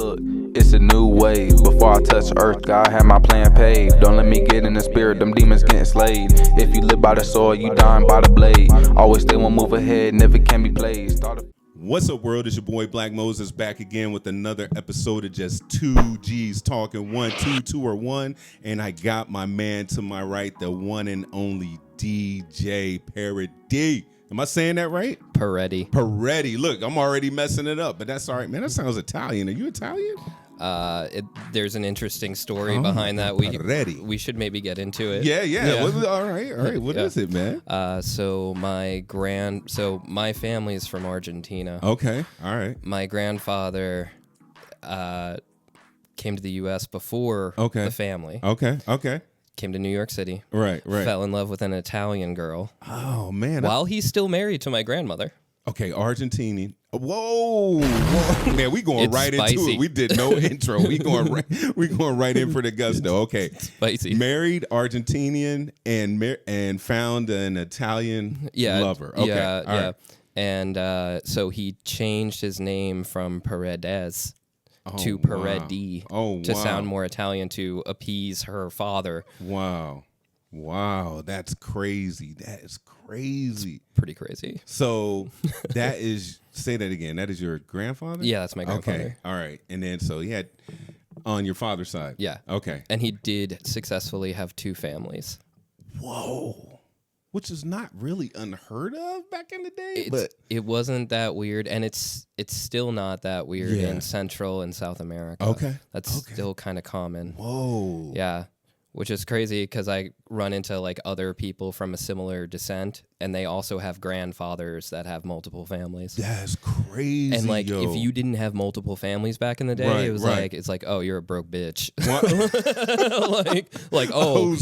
Look, it's a new wave. Before I touch earth, God had my plan paved. Don't let me get in the spirit, them demons getting slayed. If you live by the sword, you dying by the blade. Always stay one move ahead, never can be played. What's up, world? It's your boy BlaqueMozes back again with another episode of just two G's talking. 1, 2, 2 or 1. And I got my man to my right, the one and only DeeJay Paredi. Am I saying that right? Paredi. Paredi. Look, I'm already messing it up, but that's all right, man. That sounds Italian. Are you Italian? There's an interesting story behind that. We should maybe get into it. Yeah. All right. What is it, man? So my family is from Argentina. Okay. All right. My grandfather came to the U.S. before the family. Okay. Came to New York City. Right. Fell in love with an Italian girl. Oh, man. While he's still married to my grandmother. Okay, Argentinian. Whoa. Man, we going right spicy. into it. We did no intro. We going right in for the gusto. Okay. Spicy. Married Argentinian and found an Italian lover. Okay. Yeah. And so he changed his name from Paredes to Paredi to sound more Italian to appease her father. Wow, that's crazy. That is crazy. It's pretty crazy. So that is, say that again. That is your grandfather? Yeah, that's my grandfather. Okay, all right. And then so he had on your father's side. Yeah. Okay. And he did successfully have 2 families. Whoa. Which is not really unheard of back in the day. It wasn't that weird, and it's still not that weird in Central and South America. Okay. That's still kind of common. Whoa. Yeah. Which is crazy because I run into like other people from a similar descent, and they also have grandfathers that have multiple families. That's crazy. And like, if you didn't have multiple families back in the day, it was like, it's like, oh, you're a broke bitch.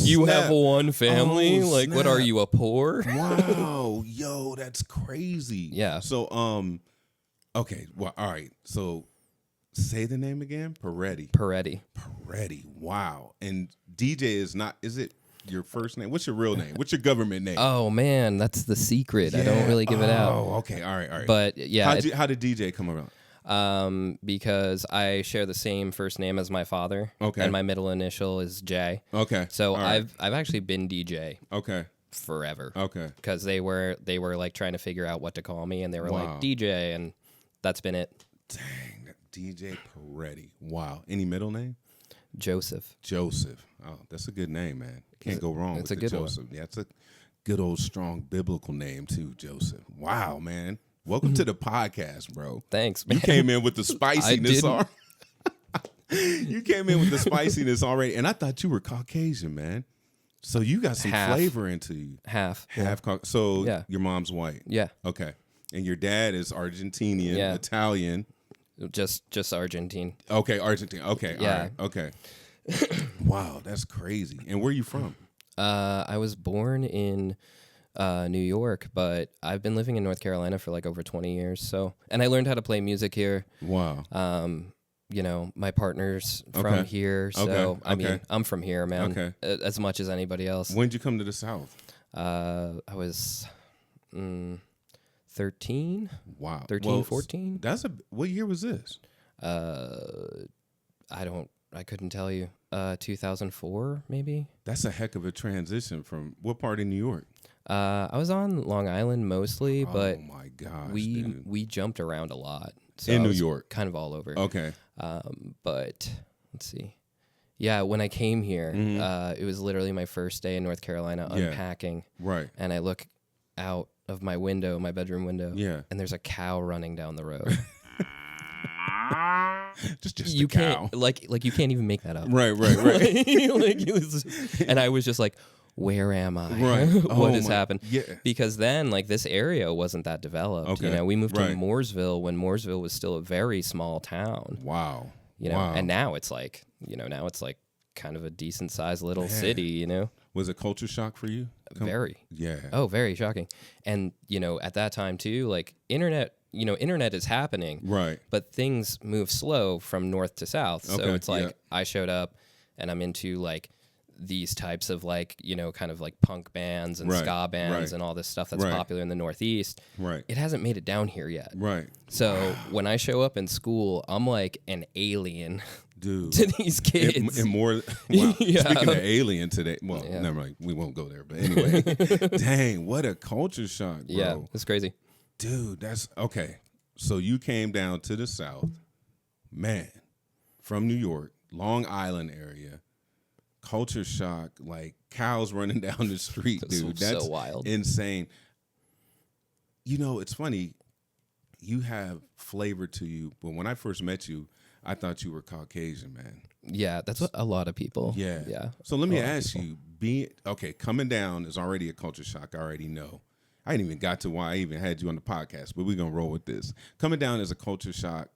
You have one family. What are you, a poor? Wow, yo, that's crazy. Yeah. So, okay, well, all right. So, say the name again. Paredi. Wow. And DeeJay is it your first name? What's your real name? What's your government name? Oh man, that's the secret. I don't really give it out. Oh, okay. All right. But yeah. How did DeeJay come around? Because I share the same first name as my father. Okay. And my middle initial is J. Okay. So I've actually been DeeJay. Okay. Forever. Okay. Because they were like trying to figure out what to call me, and they were like DeeJay, and that's been it. Dang, DeeJay Paredi. Wow. Any middle name? Joseph. Oh, that's a good name, man. Can't go wrong with good Joseph. Yeah, it's a good old strong biblical name too, Joseph. Wow, man. Welcome to the podcast, bro. Thanks, man. You came in with the spiciness. You came in with the spiciness already, and I thought you were Caucasian, man. So you got some flavor into you. Half. So your mom's white. Yeah. Okay. And your dad is Argentinian, Italian. Just Argentine. Okay, Argentine. Okay, yeah. All right. Okay. Wow, that's crazy. And where are you from? I was born in New York, but I've been living in North Carolina for like over 20 years. So, and I learned how to play music here. Wow. My partner's from here, so I mean, I'm from here, man. Okay. As much as anybody else. When did you come to the South? I was 13. Wow. 14. What year was this? I couldn't tell you. 2004, maybe. That's a heck of a transition from what part of New York? I was on Long Island mostly, but oh my gosh, we jumped around a lot. So in New York, kind of all over. Okay. But let's see. Yeah, when I came here, it was literally my first day in North Carolina unpacking. Right. And I look out of my window, my bedroom window. Yeah. And there's a cow running down the road. just you a cow. Can't you can't even make that up. Right. And I was just like, where am I? Right. What has happened? Yeah. Because then this area wasn't that developed. Okay. We moved to Mooresville when Mooresville was still a very small town. Wow. And now it's like, kind of a decent sized little city, Was it culture shock for you? Very. Yeah. Oh, very shocking. And, at that time too, like internet is happening. Right. But things move slow from north to south. So it's like I showed up and I'm into like these types of like, you know, kind of like punk bands and ska bands and all this stuff that's popular in the Northeast. Right. It hasn't made it down here yet. Right. So when I show up in school, I'm like an alien. Dude, to these kids. And more, wow. Speaking of alien today, well, never mind, we won't go there. But anyway, dang, what a culture shock, bro. Yeah, it's crazy. Dude, that's okay. So you came down to the South, man, from New York, Long Island area, culture shock, like cows running down the street, dude. That's so wild. Insane. You know, it's funny. You have flavor to you, but when I first met you, I thought you were Caucasian, man. Yeah, that's what a lot of people. Yeah. Yeah. So let me ask you, coming down is already a culture shock. I already know. I ain't even got to why I even had you on the podcast, but we're going to roll with this. Coming down is a culture shock,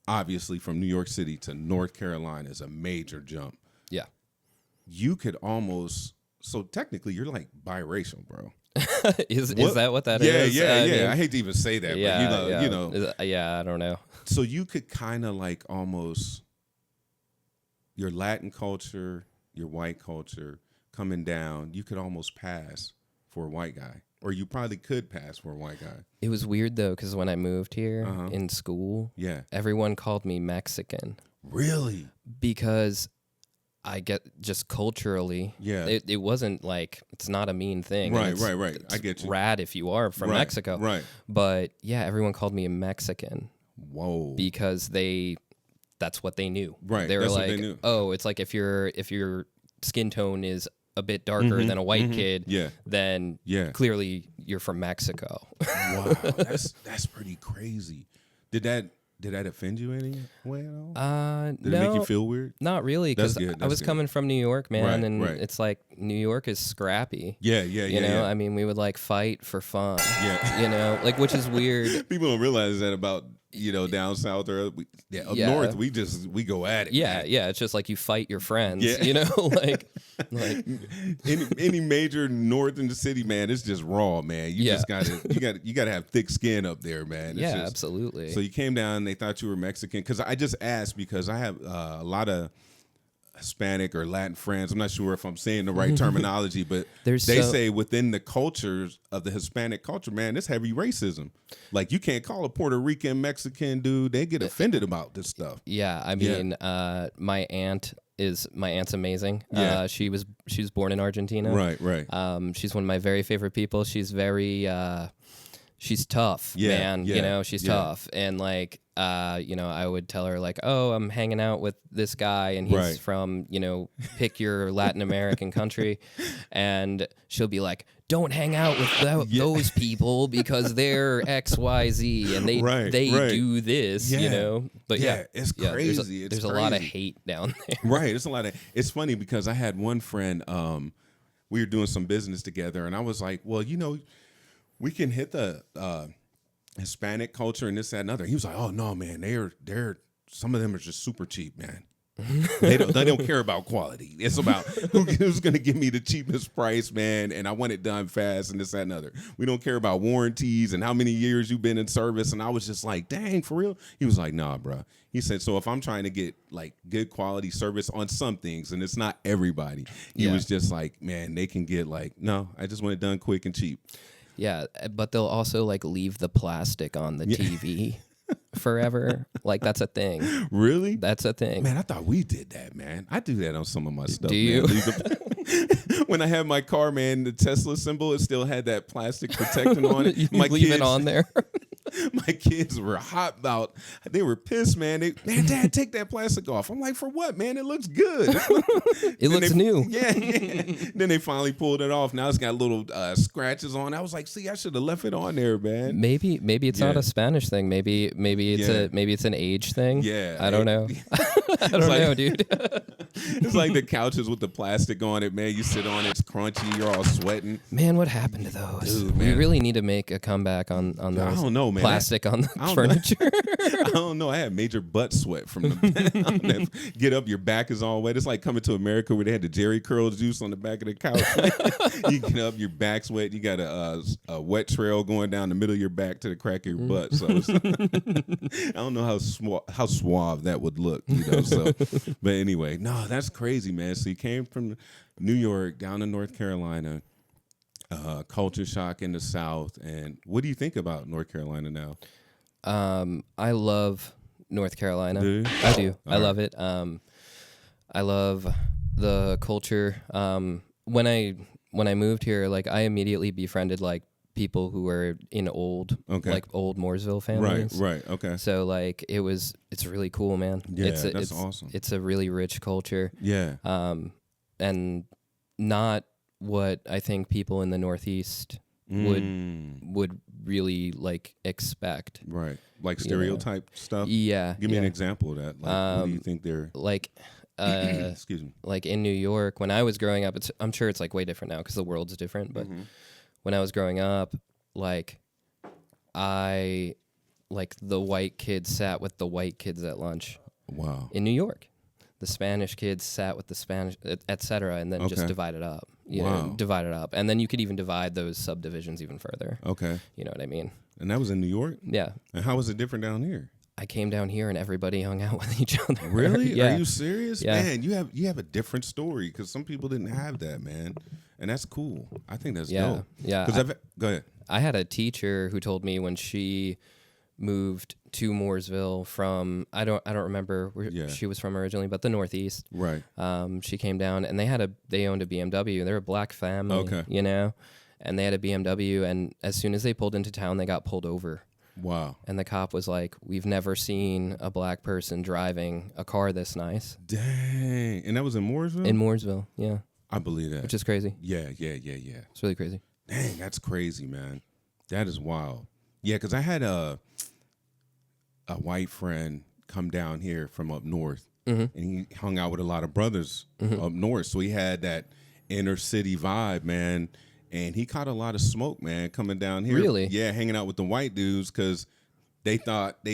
obviously from New York City to North Carolina is a major jump. Yeah. You could almost, so technically you're like biracial, bro. Is that what that is? Yeah. I mean, I hate to even say that, but you know. Yeah, I don't know. So you could kind of like almost your Latin culture, your white culture coming down, you could almost pass for a white guy. Or you probably could pass for a white guy. It was weird though, because when I moved here in school, everyone called me Mexican. Really? Because I get just culturally, it wasn't like, it's not a mean thing. Right. I get you. Rad if you are from Mexico. Right. But yeah, everyone called me a Mexican. Whoa. Because that's what they knew. Right. They were like, oh, it's like if your skin tone is a bit darker than a white kid, then clearly you're from Mexico. Wow. That's pretty crazy. Did that offend you any way at all? Did it make you feel weird? Not really, because I was coming from New York, man, and it's like New York is scrappy. Yeah. You know, I mean, we would like fight for fun. Yeah. You know, like, which is weird. People don't realize that about, you know, down south or up north, we go at it. Yeah, man. yeah. It's just like you fight your friends. Yeah. You know, like any major north in the city, man, it's just raw, man. You just gotta have thick skin up there, man. It's absolutely. So you came down, they thought you were Mexican, because I just asked because I have a lot of Hispanic or Latin friends. I'm not sure if I'm saying the right terminology, but they say within the cultures of the Hispanic culture, man, it's heavy racism. Like, you can't call a Puerto Rican Mexican dude. They get offended about this stuff. Yeah, I mean, my aunt's amazing. Yeah. She was born in Argentina. Right. She's one of my very favorite people. She's very she's tough, man. You know, she's tough. And like, you know, I would tell her like, oh, I'm hanging out with this guy and he's from, you know, pick your Latin American country. And she'll be like, don't hang out with those people because they're XYZ and they do this, you know. But it's crazy. There's a lot of hate down there. Right. It's funny because I had one friend, we were doing some business together and I was like, well, you know, we can hit the Hispanic culture and this, that, and other. He was like, oh no, man, they're some of them are just super cheap, man. They don't care about quality. It's about who's going to give me the cheapest price, man. And I want it done fast and this, that, and other. We don't care about warranties and how many years you've been in service. And I was just like, dang, for real? He was like, nah, bro. He said, so if I'm trying to get like good quality service on some things, and it's not everybody, he was just like, man, they can get like, no, I just want it done quick and cheap. Yeah, but they'll also like leave the plastic on the TV forever. Like, that's a thing. Really? That's a thing. Man, I thought we did that, man. I do that on some of my stuff. Do you? When I had my car, man, the Tesla symbol, it still had that plastic protectant on it. You leave it on there. My kids were hot about. They were pissed, man. Dad, take that plastic off. I'm like, for what, man? It looks good. It looks new. Yeah. Then they finally pulled it off. Now it's got little scratches on. I was like, see, I should have left it on there, man. Maybe it's not a Spanish thing. Maybe it's an age thing. Yeah. I don't know. I don't know, dude. It's like the couches with the plastic on it, man. You sit on it, it's crunchy, you're all sweating. Man, what happened to those? Dude, we really need to make a comeback on those. I don't know, man. Plastic on the furniture. I don't know. I had major butt sweat from the get up, your back is all wet. It's like coming to America where they had the Jerry curl juice on the back of the couch. You get up, your back's wet. You got a wet trail going down the middle of your back to the crack of your butt. So I don't know how suave that would look, you know. So, but anyway, no, that's crazy, man. So you came from New York down to North Carolina, culture shock in the South. And what do you think about North Carolina now? I love North Carolina. Do you? I do. I right. love it. I love the culture. When I moved here, like I immediately befriended like people who were in old Mooresville families. Right. Okay. So like it's really cool, man. Yeah, it's awesome. It's a really rich culture. Yeah. And not what I think people in the Northeast would really like expect. Right. Like stereotype stuff? Yeah. Give me an example of that. Like, what do you think they're like excuse me. Like in New York when I was growing up, I'm sure it's like way different now because the world's different, but when I was growing up, like the white kids sat with the white kids at lunch. Wow. In New York. The Spanish kids sat with the Spanish, et cetera, and then just divide it up. You know, divide it up. And then you could even divide those subdivisions even further. Okay. You know what I mean? And that was in New York? Yeah. And how was it different down here? I came down here and everybody hung out with each other. Really? Yeah. Are you serious? Yeah. Man, you have a different story because some people didn't have that, man. And that's cool. I think that's dope. Yeah. Go ahead. I had a teacher who told me when she moved to Mooresville from I don't remember where she was from originally, but the Northeast. Right. She came down and they owned a BMW. They're a black family. Okay. You know, and they had a BMW, and as soon as they pulled into town, they got pulled over. Wow. And the cop was like, "We've never seen a black person driving a car this nice." Dang. And that was in Mooresville? In Mooresville, yeah. I believe that. Which is crazy. Yeah. It's really crazy. Dang, that's crazy, man. That is wild. Yeah, because I had a white friend come down here from up north, and he hung out with a lot of brothers up north. So he had that inner city vibe, man. And he caught a lot of smoke, man, coming down here. Really? Yeah, hanging out with the white dudes because they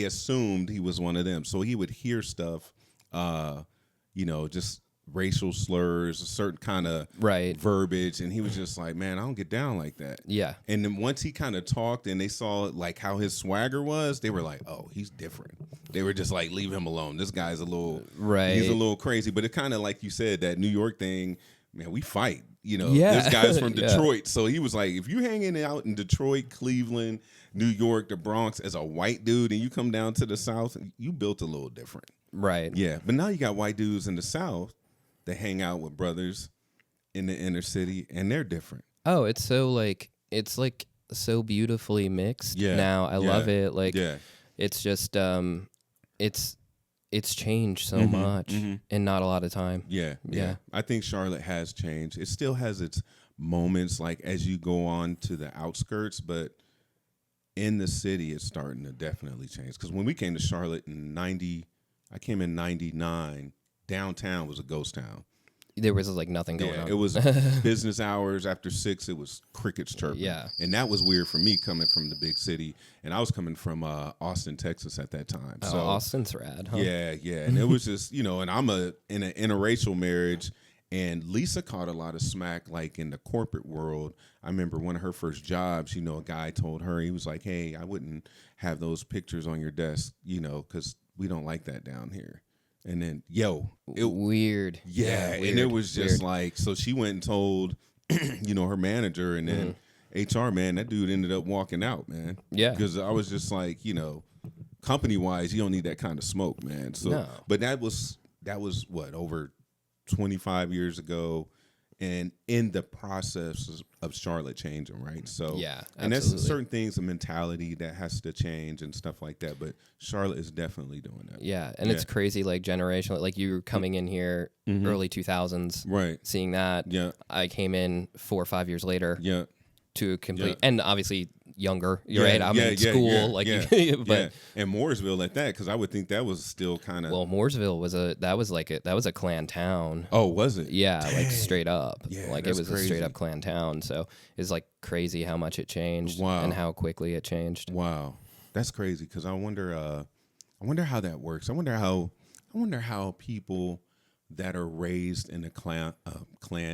assumed he was one of them. So he would hear stuff, just racial slurs, a certain kind of verbiage, and he was just like, man, I don't get down like that. Yeah. And then once he kind of talked and they saw like how his swagger was, they were like, oh, he's different. They were just like, leave him alone. This guy's a little he's a little crazy. But it kind of like you said, that New York thing, man, we fight. You know, this guy's from Detroit. So he was like, if you hanging out in Detroit, Cleveland, New York, the Bronx as a white dude and you come down to the South, you built a little different. Right. Yeah. But now you got white dudes in the South that hang out with brothers in the inner city and they're different. Oh, it's like so beautifully mixed now. I love it. Like it's just it's changed so much in not a lot of time. Yeah. I think Charlotte has changed. It still has its moments, like as you go on to the outskirts, but in the city, it's starting to definitely change. Because when we came to Charlotte in I came in 99, downtown was a ghost town. There was like nothing going on. It was business hours after 6. It was crickets chirping. Yeah, and that was weird for me coming from the big city, and I was coming from Austin, Texas at that time. Oh, so Austin's rad, huh? Yeah, and it was just and I'm in an interracial marriage, and Lisa caught a lot of smack like in the corporate world. I remember one of her first jobs. A guy told her, he was like, "Hey, I wouldn't have those pictures on your desk, because we don't like that down here." And then, weird. Yeah, weird, and it was just like, so she went and told, her manager, and then HR, man, that dude ended up walking out, man. Yeah. Because I was just like, company-wise, you don't need that kind of smoke, man. So, no. But that was what, over 25 years ago, and in the process of Charlotte changing, right? So yeah, and that's certain things, a mentality that has to change and stuff like that. But Charlotte is definitely doing that. Yeah, and it's crazy, like generationally. Like you were coming in here early 2000s, right? Seeing that. Yeah, I came in 4 or 5 years later. Yeah, to a complete and obviously younger. You're right. I'm in school, but and Mooresville at that, because I would think that was still kind of. Well, Mooresville was a Klan town. Oh, was it? Yeah, like straight up. Yeah, like it was a straight up Klan town. So it's like crazy how much it changed. Wow. And how quickly it changed. Wow, that's crazy. Because I wonder how that works. I wonder how people that are raised in a clan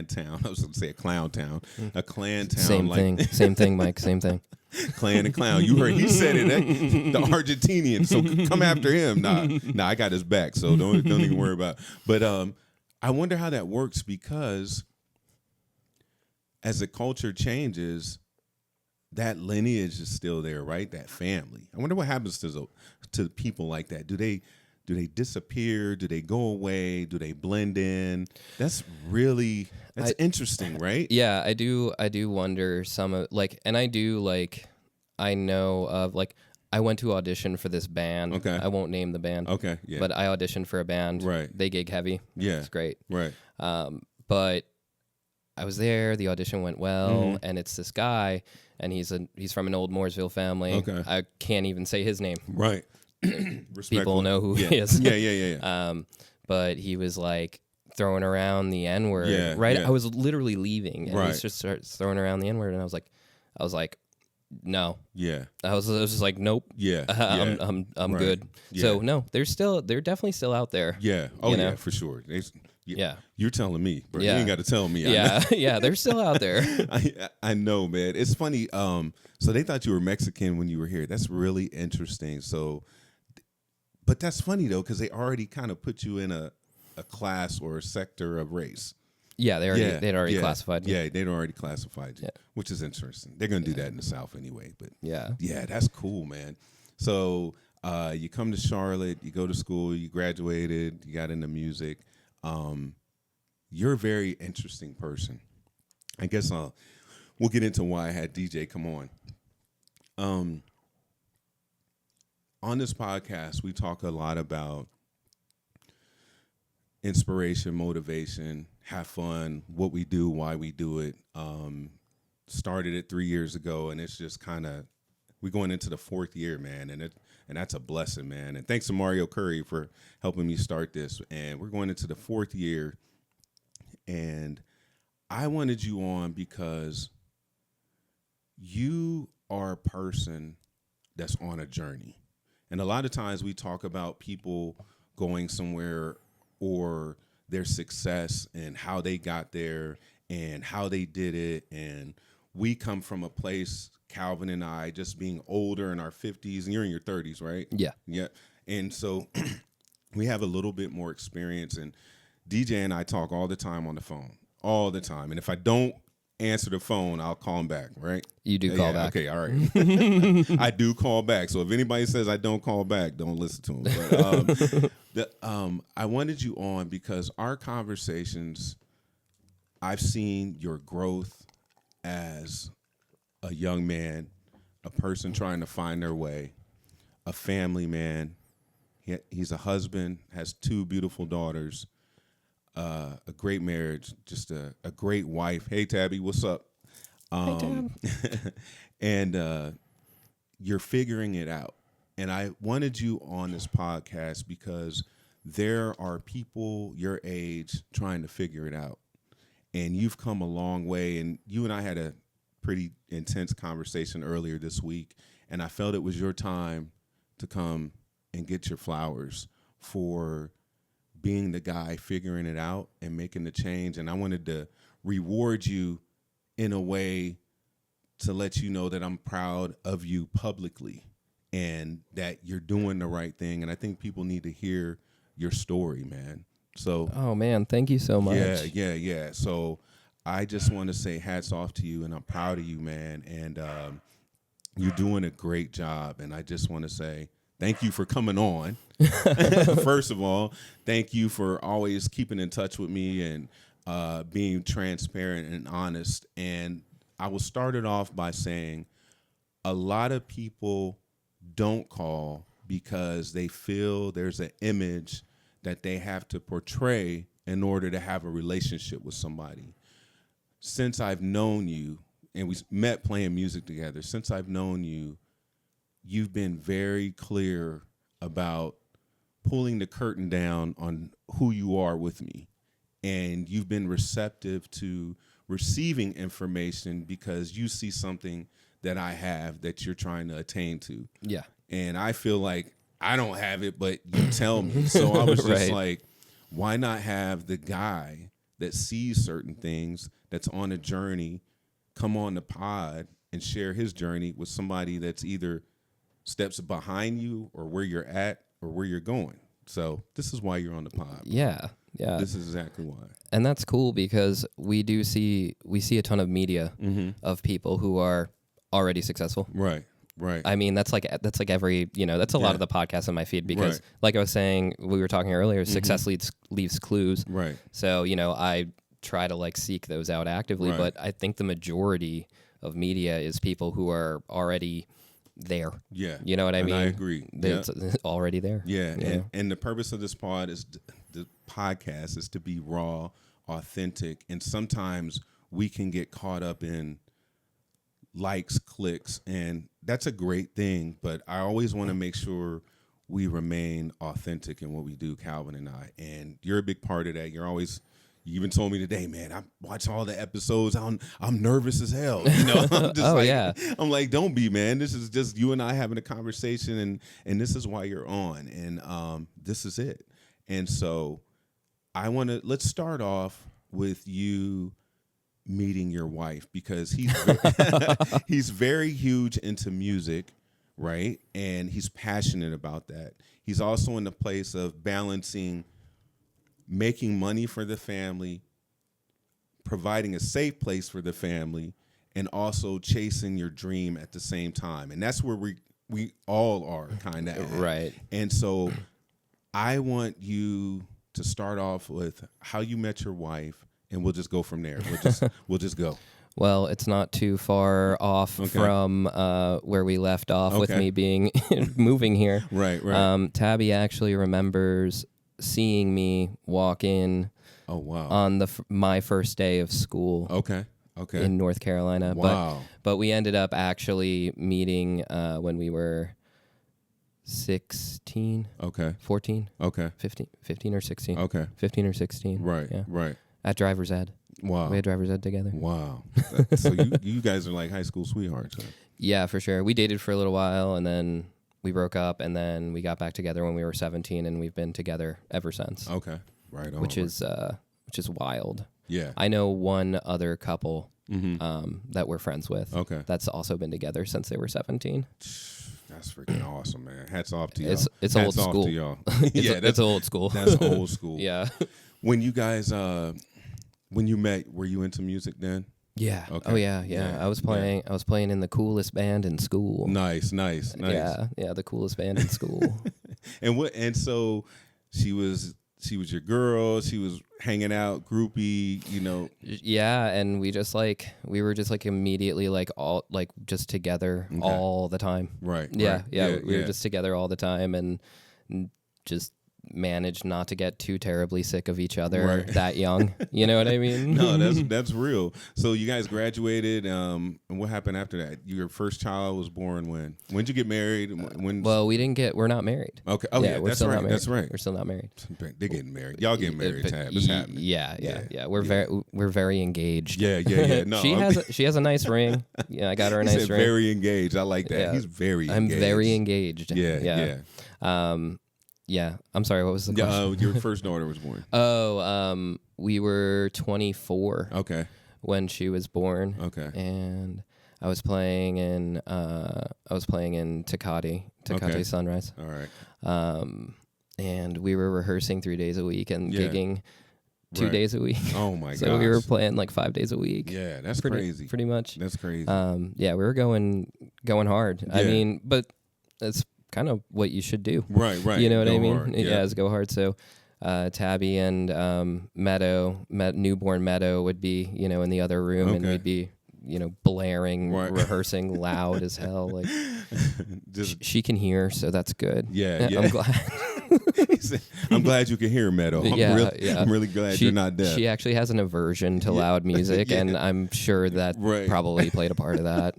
town. I was going to say a clown town. A Klan town. Same thing, Mike. Same thing. Clan and clown. You heard he said it. The Argentinian. So come after him. Nah, I got his back. So don't even worry about it. But I wonder how that works, because as the culture changes, that lineage is still there, right? That family. I wonder what happens to people like that. Do they disappear? Do they go away? Do they blend in? That's interesting, right? Yeah, I do wonder some of, like, and I do, like, I know of, like, I went to audition for this band. Okay. I won't name the band. Okay, yeah. But I auditioned for a band. Right. They gig heavy. Yeah. It's great. Right. But I was there, the audition went well, and it's this guy, and he's from an old Mooresville family. Okay. I can't even say his name. Right. People know who he is. Yeah. But he was like throwing around the N-word. Right. Yeah. I was literally leaving, and right. he just starts throwing around the N-word, and I was like, no. Yeah. I was just like, nope. Yeah. I'm right. good. Yeah. So no, they're definitely still out there. Yeah. Oh yeah, for sure. Yeah. You're telling me, bro. Yeah. You ain't got to tell me. Yeah. Yeah. They're still out there. I know, man. It's funny. So they thought you were Mexican when you were here. That's really interesting. So, but that's funny though, because they already kind of put you in a class or a sector of race. Yeah, they'd already classified me. Yeah, they'd already classified you, which is interesting. They're gonna do that in the South anyway. But yeah, that's cool, man. So you come to Charlotte, you go to school, you graduated, you got into music. You're a very interesting person. I guess we'll get into why I had DJ come on. On this podcast, we talk a lot about inspiration, motivation, have fun, what we do, why we do it. Started it 3 years ago, and it's just kind of, we're going into the 4th year, man, and that's a blessing, man. And thanks to Mario Curry for helping me start this. And we're going into the 4th year, and I wanted you on because you are a person that's on a journey. And a lot of times we talk about people going somewhere or their success and how they got there and how they did it. And we come from a place, Calvin and I, just being older in our 50s, and you're in your 30s, right? Yeah. Yeah. And so we have a little bit more experience, and DJ and I talk all the time on the phone, all the time. And if I don't answer the phone, I'll call him back, right? You do call back. Okay, all right. I do call back. So if anybody says I don't call back, don't listen to him. But I wanted you on because our conversations, I've seen your growth as a young man, a person trying to find their way, a family man. He's a husband, has 2 beautiful daughters, a great marriage, just a great wife. Hey, Tabby, what's up? Hey, Tab. And you're figuring it out. And I wanted you on this podcast because there are people your age trying to figure it out. And you've come a long way. And you and I had a pretty intense conversation earlier this week. And I felt it was your time to come and get your flowers for being the guy figuring it out and making the change. And I wanted to reward you in a way to let you know that I'm proud of you publicly and that you're doing the right thing. And I think people need to hear your story, man. So, oh man, thank you so much. Yeah. So I just want to say hats off to you, and I'm proud of you, man. And you're doing a great job. And I just want to say thank you for coming on. First of all, thank you for always keeping in touch with me and being transparent and honest. And I will start it off by saying a lot of people don't call because they feel there's an image that they have to portray in order to have a relationship with somebody. Since I've known you, and we met playing music together, since I've known you, you've been very clear about pulling the curtain down on who you are with me. And you've been receptive to receiving information because you see something that I have that you're trying to attain to. Yeah. And I feel like I don't have it, but you tell me. So I was just like, why not have the guy that sees certain things, that's on a journey, come on the pod and share his journey with somebody that's either steps behind you or where you're at or where you're going. So this is why you're on the pod. Yeah. Yeah. This is exactly why. And that's cool because we see a ton of media of people who are already successful. Right. I mean, that's like every, that's a lot of the podcasts on my feed because like I was saying, we were talking earlier, success leaves clues. Right. So, I try to like seek those out actively, but I think the majority of media is people who are already there. Yeah. You know what I mean? I agree. It's already there. Yeah. And the purpose of this the podcast is to be raw, authentic, and sometimes we can get caught up in likes, clicks, and that's a great thing, but I always want to make sure we remain authentic in what we do, Calvin and I. And you're a big part of that. You even told me today, man, I watch all the episodes. I'm nervous as hell. I'm just I'm like, don't be, man. This is just you and I having a conversation, and this is why you're on, and this is it. And so let's start off with you meeting your wife, because he's very huge into music, right? And he's passionate about that. He's also in the place of balancing making money for the family, providing a safe place for the family, and also chasing your dream at the same time. And that's where we all are kind of right. And so I want you to start off with how you met your wife, and we'll just go from there. We'll just go. Well, it's not too far off from where we left off with me being moving here. Right. Tabby actually remembers seeing me walk in. Oh wow! On my first day of school. Okay. In North Carolina. Wow. But we ended up actually meeting when we were 16. Okay. 14. Okay. 15 or 16. Okay. 15 or 16. Right. Yeah. Right. At driver's ed. Wow. We had driver's ed together. Wow. So you guys are like high school sweethearts, huh? Yeah, for sure. We dated for a little while, and then we broke up, and then we got back together when we were 17, and we've been together ever since. Okay. Right on. Which is wild. Yeah. I know one other couple that we're friends with. Okay. That's also been together since they were 17. That's freaking awesome, man. Hats off to y'all. It's Hats old school. off to y'all. It's old school. That's old school. Yeah. When you guys when you met, were you into music then? Yeah. Okay. Oh yeah. I was playing in the coolest band in school. Nice. Yeah, the coolest band in school. And so she was your girl, she was hanging out, groupie, Yeah, and we were just like immediately like all like just together all the time. Right. Yeah. Right. We were just together all the time and just managed not to get too terribly sick of each other that young. You know what I mean? No, that's real. So you guys graduated, and what happened after that? Your first child was born when? When'd you get married? Well, we're not married. Okay. Oh yeah, we're that's still right. not married. That's right. We're still not married. They're getting married. Y'all getting married, Tab. It's happening. Yeah. We're very engaged. Yeah. No, she has a nice ring. Yeah, I got her a nice ring. Very engaged. I like that. Yeah. He's very engaged. I'm very engaged. Yeah. Yeah. I'm sorry, what was the question? Your first daughter was born. We were 24 when she was born. Okay. And I was playing in Tecate Sunrise. All right. And we were rehearsing 3 days a week and gigging 2 days a week. Oh my god. So we were playing like 5 days a week. Yeah, that's crazy. Pretty much. That's crazy. Yeah, we were going hard. Yeah. I mean, but it's kind of what you should do. Right. You know what I mean? Hard. Yeah, is go hard. So Tabby and newborn Meadow would be, in the other room and we'd be, blaring, rehearsing loud as hell. Like she can hear, so that's good. Yeah. I'm glad. I'm glad you can hear, Meadow. I'm really glad you're not deaf. She actually has an aversion to loud music, and I'm sure that probably played a part of that.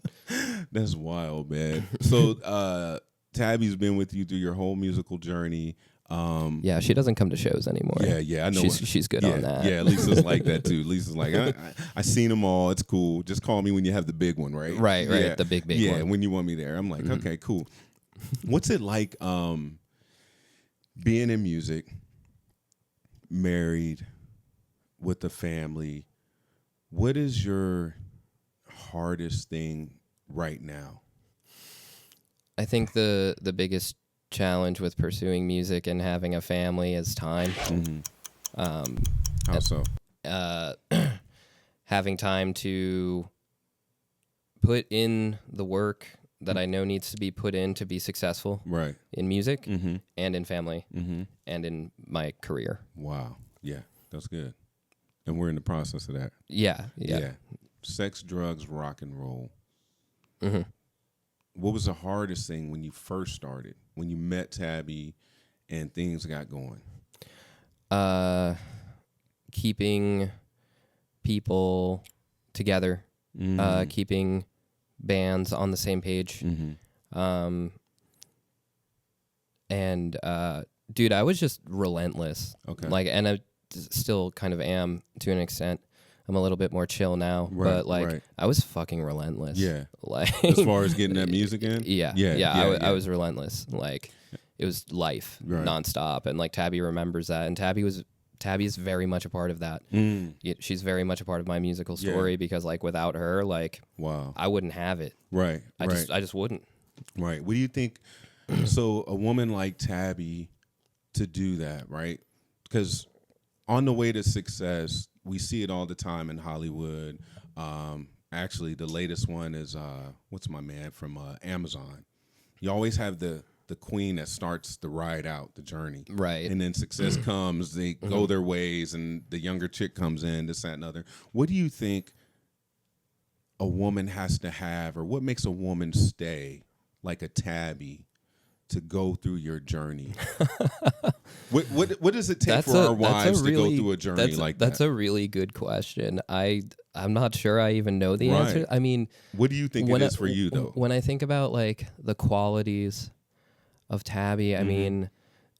That's wild, man. So Tabby's been with you through your whole musical journey. Yeah, she doesn't come to shows anymore. Yeah, I know. She's good on that. Yeah, Lisa's like that too. Lisa's like, I seen them all. It's cool. Just call me when you have the big one, right? Right. The big one. Yeah, when you want me there. I'm like, okay, cool. What's it like being in music, married, with a family? What is your hardest thing right now? I think the biggest challenge with pursuing music and having a family is time. How so? Having time to put in the work that I know needs to be put in to be successful, right, in music and in family and in my career. Wow. Yeah, that's good. And we're in the process of that. Yeah. Sex, drugs, rock and roll. Mm-hmm. What was the hardest thing when you first started, when you met Tabby and things got going? Keeping people together, keeping bands on the same page. And dude, I was just relentless. Okay. Like, and I still kind of am to an extent. I'm a little bit more chill now, but like I was fucking relentless. Yeah. Like as far as getting that music in? I was relentless. Like it was life nonstop. And like Tabby remembers that. And Tabby's very much a part of that. She's very much a part of my musical story because like without her, like I wouldn't have it. Right. I just wouldn't. Right. What do you think? So a woman like Tabby to do that, right? Because on the way to success, we see it all the time in Hollywood. Actually, the latest one is what's my man from Amazon. You always have the queen that starts the ride out, the journey. Right. And then success comes, they go their ways, and the younger chick comes in, this, that, and other. What do you think a woman has to have, or what makes a woman stay like a Tabby to go through your journey? What does it take for our wives to go through a journey like that? That's a really good question. I'm not sure I even know the answer. I mean, what do you think it is for you, though? When I think about like the qualities of Tabby, I mean,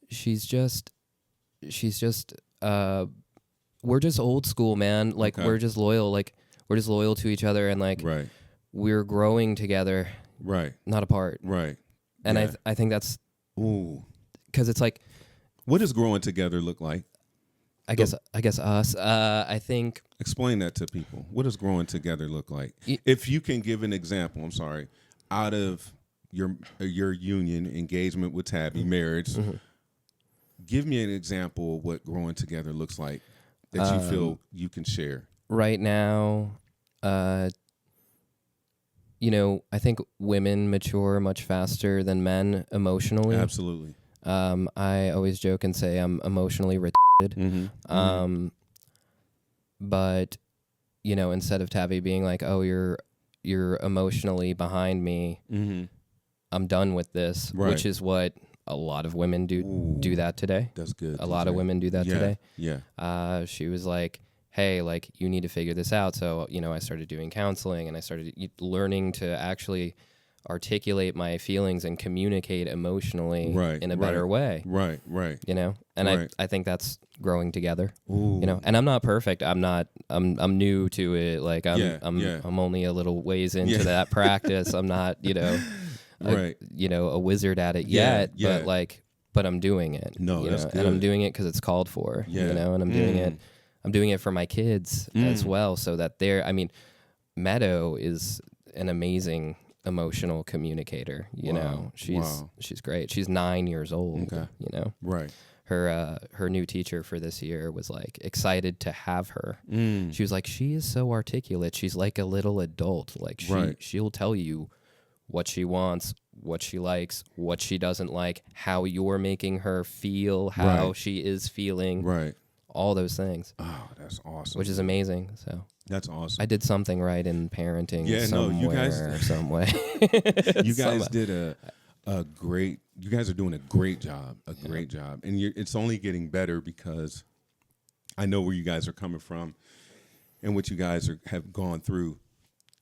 she's just we're just old school, man. Like we're just loyal. Like we're just loyal to each other, and like we're growing together, not apart, And I think that's because it's like, what does growing together look like? I guess us. I think explain that to people. What does growing together look like? If you can give an example, I'm sorry, out of your union engagement with Tabby, marriage, give me an example of what growing together looks like that you feel you can share. Right now, I think women mature much faster than men emotionally. Absolutely. I always joke and say I'm emotionally retarded. But, instead of Tabby being like, oh, you're emotionally behind me, I'm done with this, which is what a lot of women do that today. That's good. A lot of women do that today. Yeah. She was like, hey, like, you need to figure this out. So, I started doing counseling, and I started learning to actually articulate my feelings and communicate emotionally in a better way. Right. And I think that's growing together. And I'm not perfect. I'm new to it. Like I'm only a little ways into that practice. I'm not, a wizard at it yet, but I'm doing it. That's good. And I'm doing it because it's called for, and I'm doing it. I'm doing it for my kids as well, so that Meadow is an amazing emotional communicator. She's great. She's 9 years old. Right. Her new teacher for this year was like excited to have her. She was like, she is so articulate. She's like a little adult. Like she'll tell you what she wants, what she likes, what she doesn't like, how you're making her feel, how she is feeling. All those things. Oh, that's awesome. Which is amazing. So that's awesome. I did something right in parenting. Some way. You guys did a great. You guys are doing a great job. Job, and it's only getting better because I know where you guys are coming from and what you guys have gone through,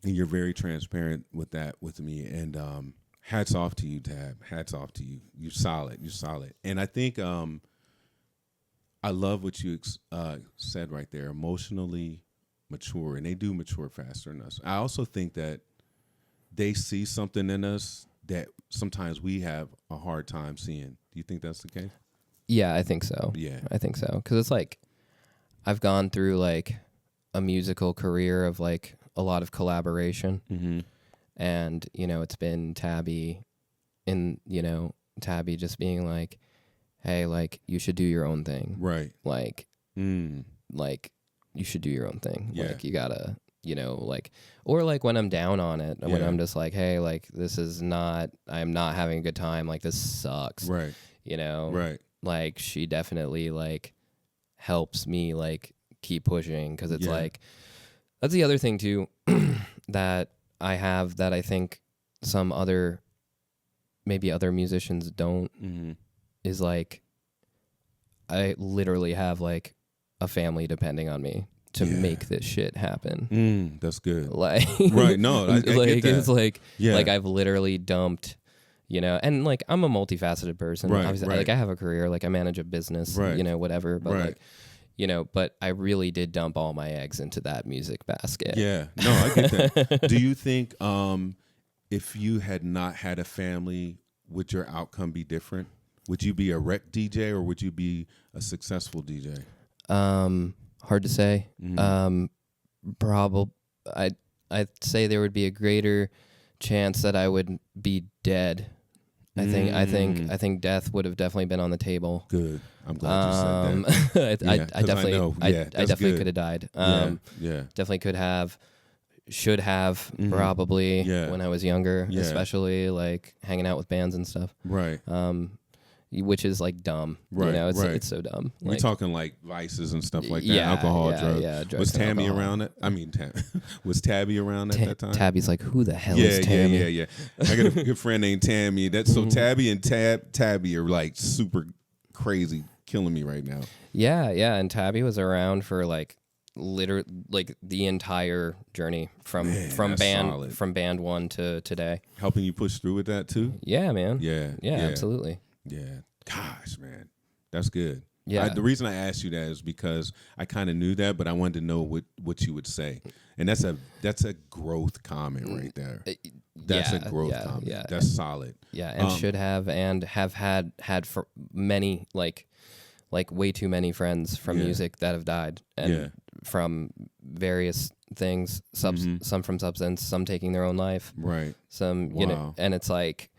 and you're very transparent with that with me. And hats off to you, Tab. Hats off to you. You're solid. And I think I love what you said right there. Emotionally mature, and they do mature faster than us. I also think that they see something in us that sometimes we have a hard time seeing. Do you think that's the case? Yeah, I think so. Yeah, I think so. Because it's like I've gone through like a musical career of like a lot of collaboration, and it's been Tabby, Tabby just being like, hey, like, you should do your own thing. Right. Like, like you should do your own thing. Yeah. Like you gotta, you know, like, or like when I'm down on it, when I'm just like, hey, like I'm not having a good time. Like this sucks. Right. You know. Right. Like she definitely like helps me like keep pushing, because it's like, that's the other thing too that I have that I think some other musicians don't, is like I literally have like a family depending on me to make this shit happen. That's good. Like right, no, I like get that. it's like like I've literally dumped, you know, and like I'm a multifaceted person. Right, Obviously, like I have a career, like I manage a business, you know, whatever, but like, you know, but I really did dump all my eggs into that music basket. Yeah, no, I get that. Do you think if you had not had a family, would your outcome be different? Would you be a wreck DJ or would you be a successful DJ? Hard to say. Probably, I'd say there would be a greater chance that I would be dead. I think death would have definitely been on the table. Good. I'm glad you said that. I definitely could have died. Definitely could have, should have, probably when I was younger, especially like hanging out with bands and stuff. Right. Which is like dumb. Right. You know, it's so dumb. We're Like, talking like vices and stuff like that. Alcohol, drugs. Yeah, drugs. Was Tammy alcohol. around it? I mean, was Tabby around at that time? Tabby's like, who the hell is Tammy? Yeah. I got a good friend named Tammy. So Tabby and Tabby are like super crazy, killing me right now. Yeah, and Tabby was around for like literally like the entire journey from band one to today. Helping you push through with that too? Yeah, man. Yeah, absolutely. Yeah. Gosh, man. That's good. Yeah. The reason I asked you that is because I kind of knew that, but I wanted to know what you would say. And that's a growth comment right there. That's a growth comment. Yeah. That's solid. Yeah, and should have and have had for many like way too many friends from music that have died, and from various things, some from substance, some taking their own life. Right. Some, you know, and it's like,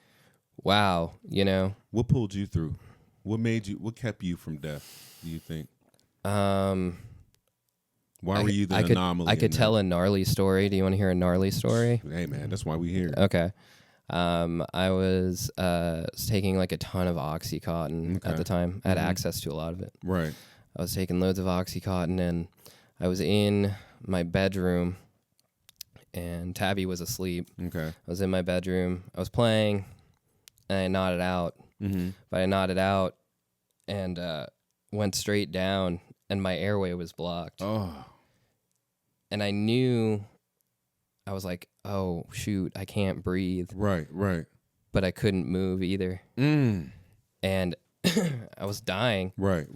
wow, you know. What pulled you through? What kept you from death, do you think? Why were you the anomaly? I could tell a gnarly story. Do you want to hear a gnarly story? Hey, man, that's why we here. Okay. I was taking like a ton of Oxycontin at the time. I had access to a lot of it. Right. I was taking loads of Oxycontin, and I was in my bedroom, and Tabby was asleep. Okay. I was in my bedroom. I was playing, and I nodded out. But I nodded out and went straight down, and my airway was blocked. Oh. And I knew, I was like, oh, shoot, I can't breathe. Right. But I couldn't move either. And I was dying. Right.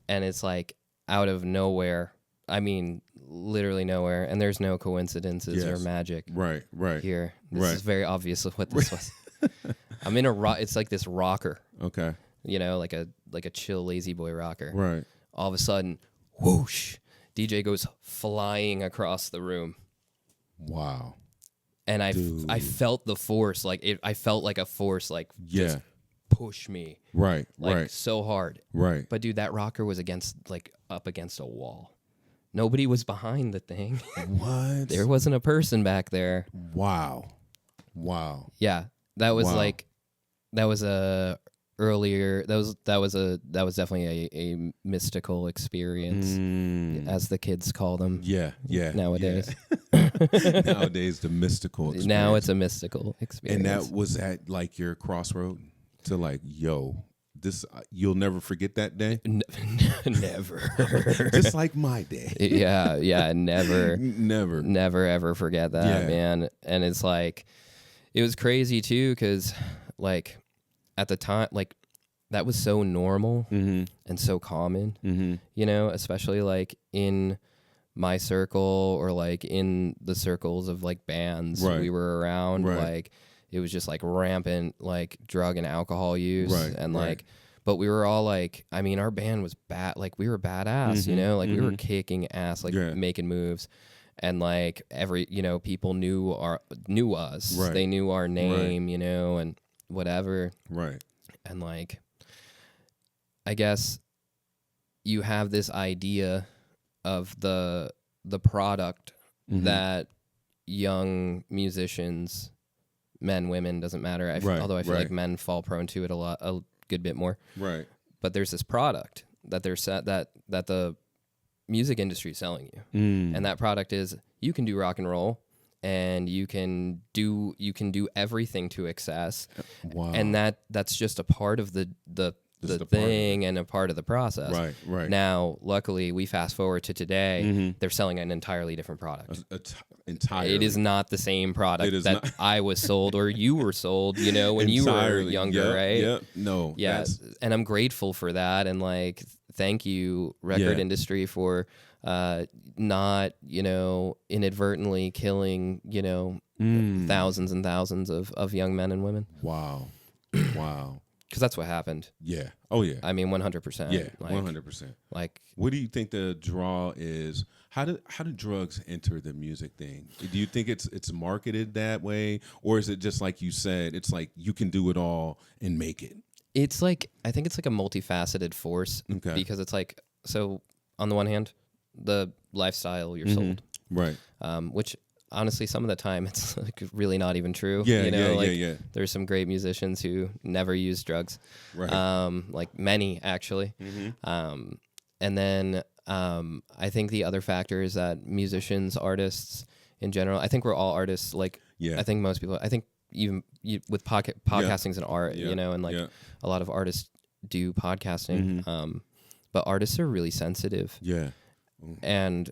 And it's like out of nowhere. I mean, literally nowhere. And there's no coincidences or magic here. This is very obvious of what this was. I'm in it's like this rocker. Okay. You know, like a chill lazy boy rocker. Right. All of a sudden, whoosh, DJ goes flying across the room. Wow. And I felt the force, I felt like a force just push me. Right. So hard. Right. But dude, that rocker was up against a wall. Nobody was behind the thing. What? There wasn't a person back there. Wow. Yeah. That was that was definitely a mystical experience, as the kids call them. Yeah. Nowadays. Yeah. Nowadays, the mystical experience. Now it's a mystical experience. And that was at like your crossroad to like, yo, this you'll never forget that day. Never. Just like my day. Yeah. Never ever forget that, man. And it's like, it was crazy too, because like at the time, like that was so normal and so common, you know, especially like in my circle or like in the circles of like bands we were around. Like it was just like rampant like drug and alcohol use, and like, but we were all like, I mean, our band was like we were badass, you know, like we were kicking ass, like making moves. And like people knew us. Right. They knew our name, you know, and whatever. Right. And like, I guess you have this idea of the product that young musicians, men, women, doesn't matter. Although I feel like men fall prone to it a good bit more. Right. But there's this product that that the music industry is selling you, and that product is you can do rock and roll, and you can do everything to excess. Wow. And that's just a part of the thing and a part of the process. Right. Now, luckily, we fast forward to today. They're selling an entirely different product. Entirely. It is not the same product that I was sold or you were sold, when you were younger, right? Yep. No. Yeah. And I'm grateful for that. And like, thank you, record industry, for not, inadvertently killing, thousands and thousands of young men and women. Wow. Because that's what happened. Yeah. Oh, yeah. I mean, 100%. Yeah, 100%. Like, what do you think the draw is? How do drugs enter the music thing? Do you think it's marketed that way, or is it just like you said? It's like you can do it all and make it. It's like, I think it's like a multifaceted force. Okay. Because it's like, so on the one hand, the lifestyle you're sold, right? Which honestly, some of the time it's like really not even true. Yeah. There's some great musicians who never use drugs, right? Like many actually. And then I think the other factor is that musicians, artists in general, I think we're all artists. Like, I think most people, I think even with podcasting's an art, and like a lot of artists do podcasting. But artists are really sensitive. Yeah. And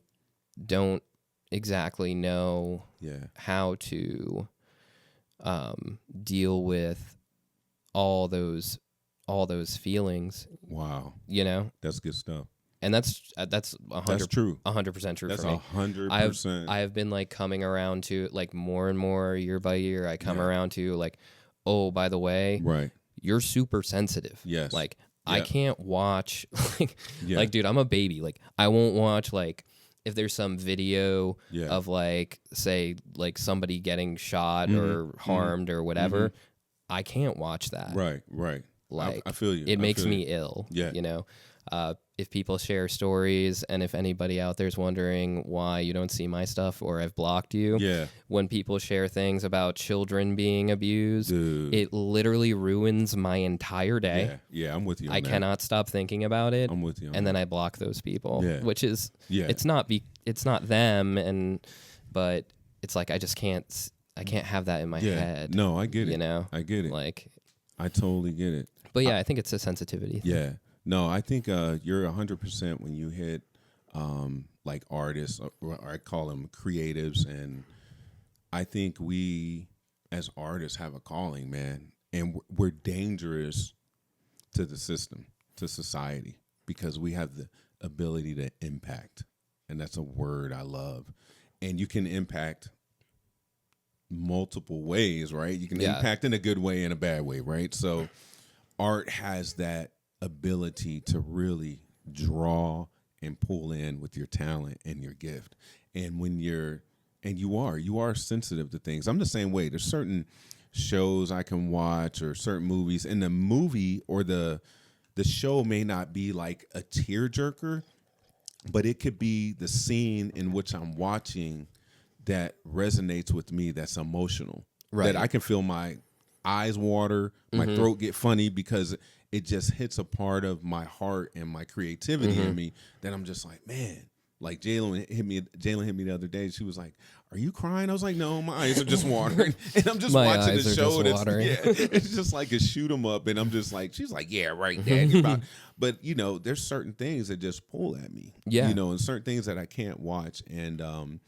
don't exactly know how to deal with all those feelings. Wow. That's good stuff. And that's true. 100% true that's for me. 100%. I have been like coming around to like more and more year by year. I come around to like, oh, by the way, right, you're super sensitive. Yes. Like I can't watch like, dude, I'm a baby. Like I won't watch like if there's some video of like, say like somebody getting shot or harmed or whatever. I can't watch that. Right. Like I feel you. It makes me ill. Yeah. If people share stories, and if anybody out there's wondering why you don't see my stuff or I've blocked you, when people share things about children being abused, it literally ruins my entire day. Yeah, I'm with you on I that. cannot stop thinking about it. I'm with you on and then I block those people, which is, it's not them, but it's like, I can't have that in my head. No, I get it. I get it. Like, I totally get it. But yeah, I think it's a sensitivity thing. Yeah. No, I think you're 100% when you hit like artists, or I call them creatives, and I think we as artists have a calling, man, and we're dangerous to the system, to society, because we have the ability to impact, and that's a word I love. And you can impact multiple ways, right? You can impact in a good way and a bad way, right? So art has that ability to really draw and pull in with your talent and your gift. And when you are sensitive to things. I'm the same way. There's certain shows I can watch or certain movies, and the movie or the show may not be like a tearjerker, but it could be the scene in which I'm watching that resonates with me, that's emotional. Right. That I can feel my eyes water, my throat get funny, because it just hits a part of my heart and my creativity in me that I'm just like, man. Like Jalen hit me the other day. She was like, "Are you crying?" I was like, "No, my eyes are just watering." And I'm just watching the show. It's just like a shoot 'em up, and I'm just like, she's like, "Yeah, right, Dad." But there's certain things that just pull at me. Yeah, and certain things that I can't watch. And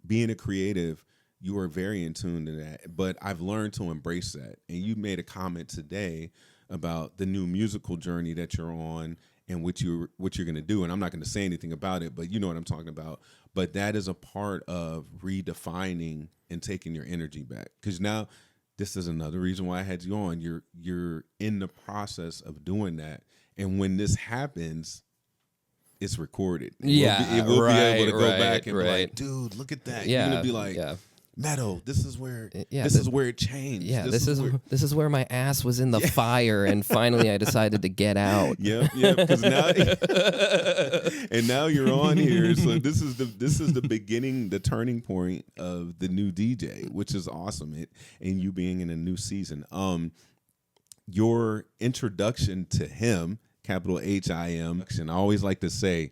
being a creative, you are very in tune to that. But I've learned to embrace that. And you made a comment today about the new musical journey that you're on and what you're going to do. And I'm not going to say anything about it, but you know what I'm talking about. But that is a part of redefining and taking your energy back. Because now this is another reason why I had you on. You're in the process of doing that. And when this happens, it's recorded. We'll be able to go back and be like, dude, look at that. You're going to be like, metal. This is where this is where it changed. Yeah, this is where my ass was in the fire, and finally I decided to get out. Yep. Because now, and now you're on here. So this is the beginning, the turning point of the new DJ, which is awesome. And you being in a new season. Your introduction to him, capital HIM, and I always like to say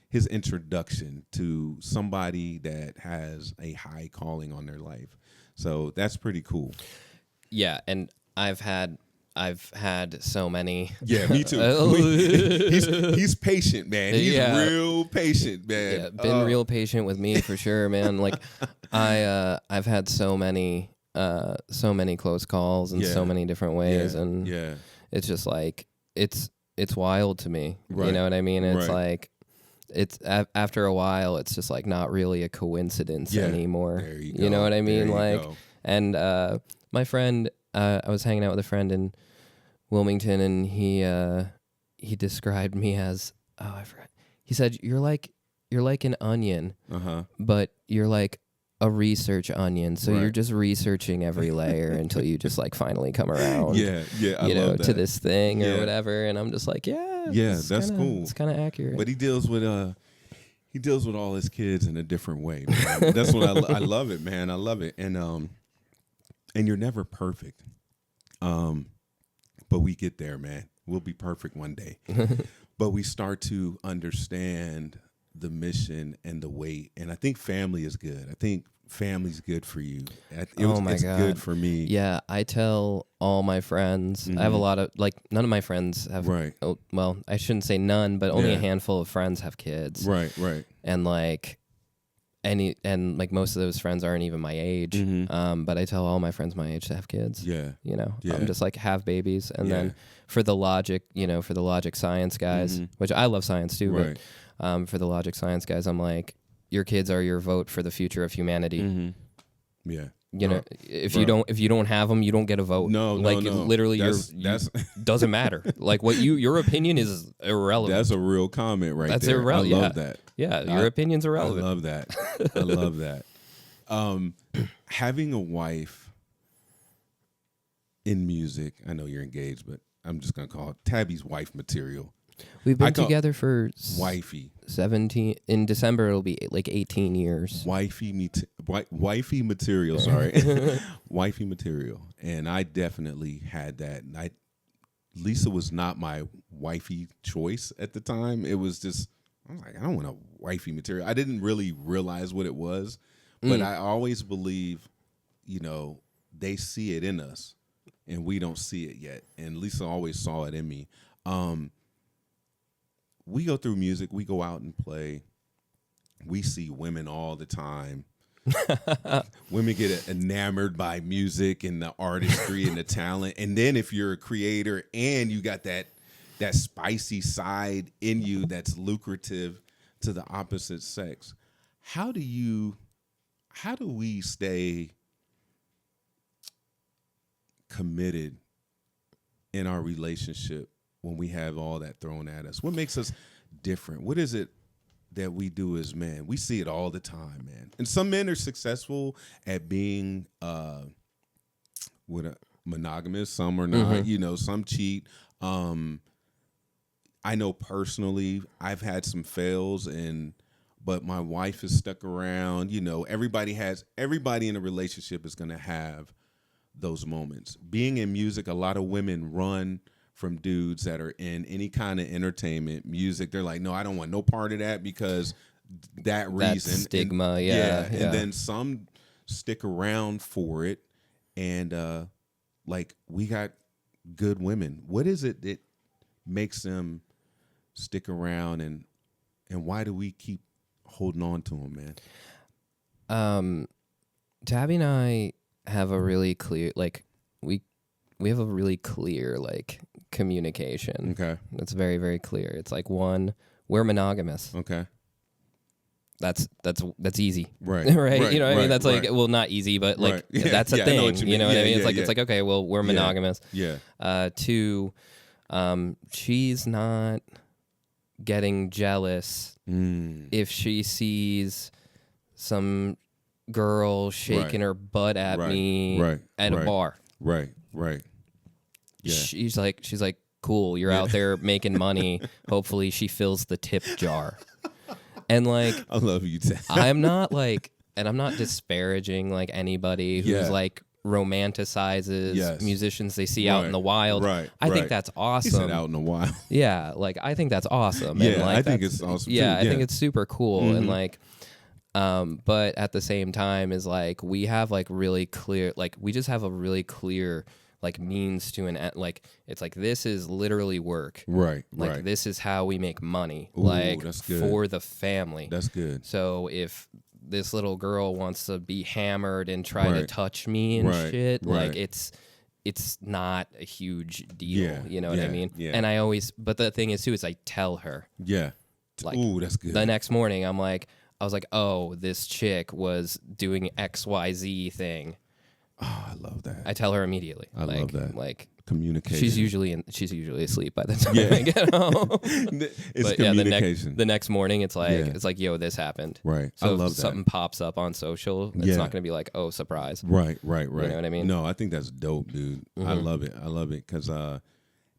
his introduction to somebody that has a high calling on their life. So that's pretty cool. Yeah, and I've had so many. Yeah, me too. He's patient, man. He's real patient, man. Yeah, been real patient with me for sure, man. Like I've had so many close calls in so many different ways, and it's just like it's wild to me. Right. You know what I mean? It's like it's after a while, it's just like not really a coincidence anymore. There you go. You know what I mean? There like, and my friend, I was hanging out with a friend in Wilmington, and he described me as I forgot. He said you're like an onion, but you're like a research onion, so you're just researching every layer until you just like finally come around. I love that. To this thing or whatever. And I'm just like, that's cool. It's kind of accurate. But he deals with all his kids in a different way, man. That's what I love it, man. I love it, and you're never perfect, but we get there, man. We'll be perfect one day, but we start to understand the mission and the weight, and I think family is good. I think family's good for you. It's God. Good for me. Yeah, I tell all my friends. I have a lot of none of my friends have. Right. Well, I shouldn't say none, but only a handful of friends have kids. Right. And most of those friends aren't even my age. But I tell all my friends my age to have kids. Yeah. I'm just like have babies, and then for the logic science guys, which I love science too, but. For the logic science guys, I'm like, your kids are your vote for the future of humanity. Yeah. You know, if you don't have them, you don't get a vote. No. Literally, that's doesn't matter. Like your opinion is irrelevant. That's a real comment right there. That's irrelevant. I love that. Yeah, your opinion's irrelevant. I love that. I love that. Having a wife in music, I know you're engaged, but I'm just gonna call it Tabby's wife material. We've been together for wifey 17. In December, it'll be like 18 years. Wifey material. Sorry, wifey material. And I definitely had that. And Lisa was not my wifey choice at the time. It was just I was like, I don't want a wifey material. I didn't really realize what it was, but I always believe, they see it in us, and we don't see it yet. And Lisa always saw it in me. We go through music. We go out and play. We see women all the time. Women get enamored by music and the artistry and the talent. And then if you're a creator and you got that spicy side in you that's lucrative to the opposite sex, how do we stay committed in our relationship when we have all that thrown at us? What makes us different? What is it that we do as men? We see it all the time, man. And some men are successful at being monogamous. Some are not. Some cheat. I know personally I've had some fails, but my wife has stuck around. Everybody in a relationship is going to have those moments. Being in music, a lot of women run from dudes that are in any kind of entertainment, music. They're like, no, I don't want no part of that because that reason. That stigma, And then some stick around for it. And we got good women. What is it that makes them stick around, and why do we keep holding on to them, man? Tabby and I have a really clear, we have a really clear communication. Okay. That's very, very clear. It's like, one, we're monogamous. Okay. That's easy. Right. Right. Right. You know what I mean? Right. That's well, not easy, but that's a thing. You know what I mean? It's like, okay, well, we're monogamous. Yeah. Two, she's not getting jealous if she sees some girl shaking her butt at me at a bar. Right. Yeah. She's like, cool, you're out there making money. Hopefully she fills the tip jar. And like, I love you, Tab. I'm not like, and I'm not disparaging like anybody who's like romanticizes musicians they see out in the wild. I think that's awesome. He said out in the wild. Yeah, like I think that's awesome. Yeah, and, like, I think it's awesome. Yeah, too. I think it's super cool. And like, but at the same time is like we have like really clear, like we just have a really clear like means to an like it's like this is literally work. Right. Like this is how we make money. Ooh, like that's good. For the family. That's good. So if this little girl wants to be hammered and try to touch me and shit, like it's not a huge deal. You know what I mean? Yeah. And I always, but the thing is too is I tell her. Yeah. Like, ooh, that's good. The next morning I was like, oh, this chick was doing XYZ thing. Oh, I love that. I tell her immediately. I love that. Like communication. She's usually asleep by the time I get home. It's communication. The next morning, it's like, yo, this happened. Right. So I love if that. something pops up on social, it's not going to be like, oh, surprise. Right. You know what I mean? No, I think that's dope, dude. I love it. Because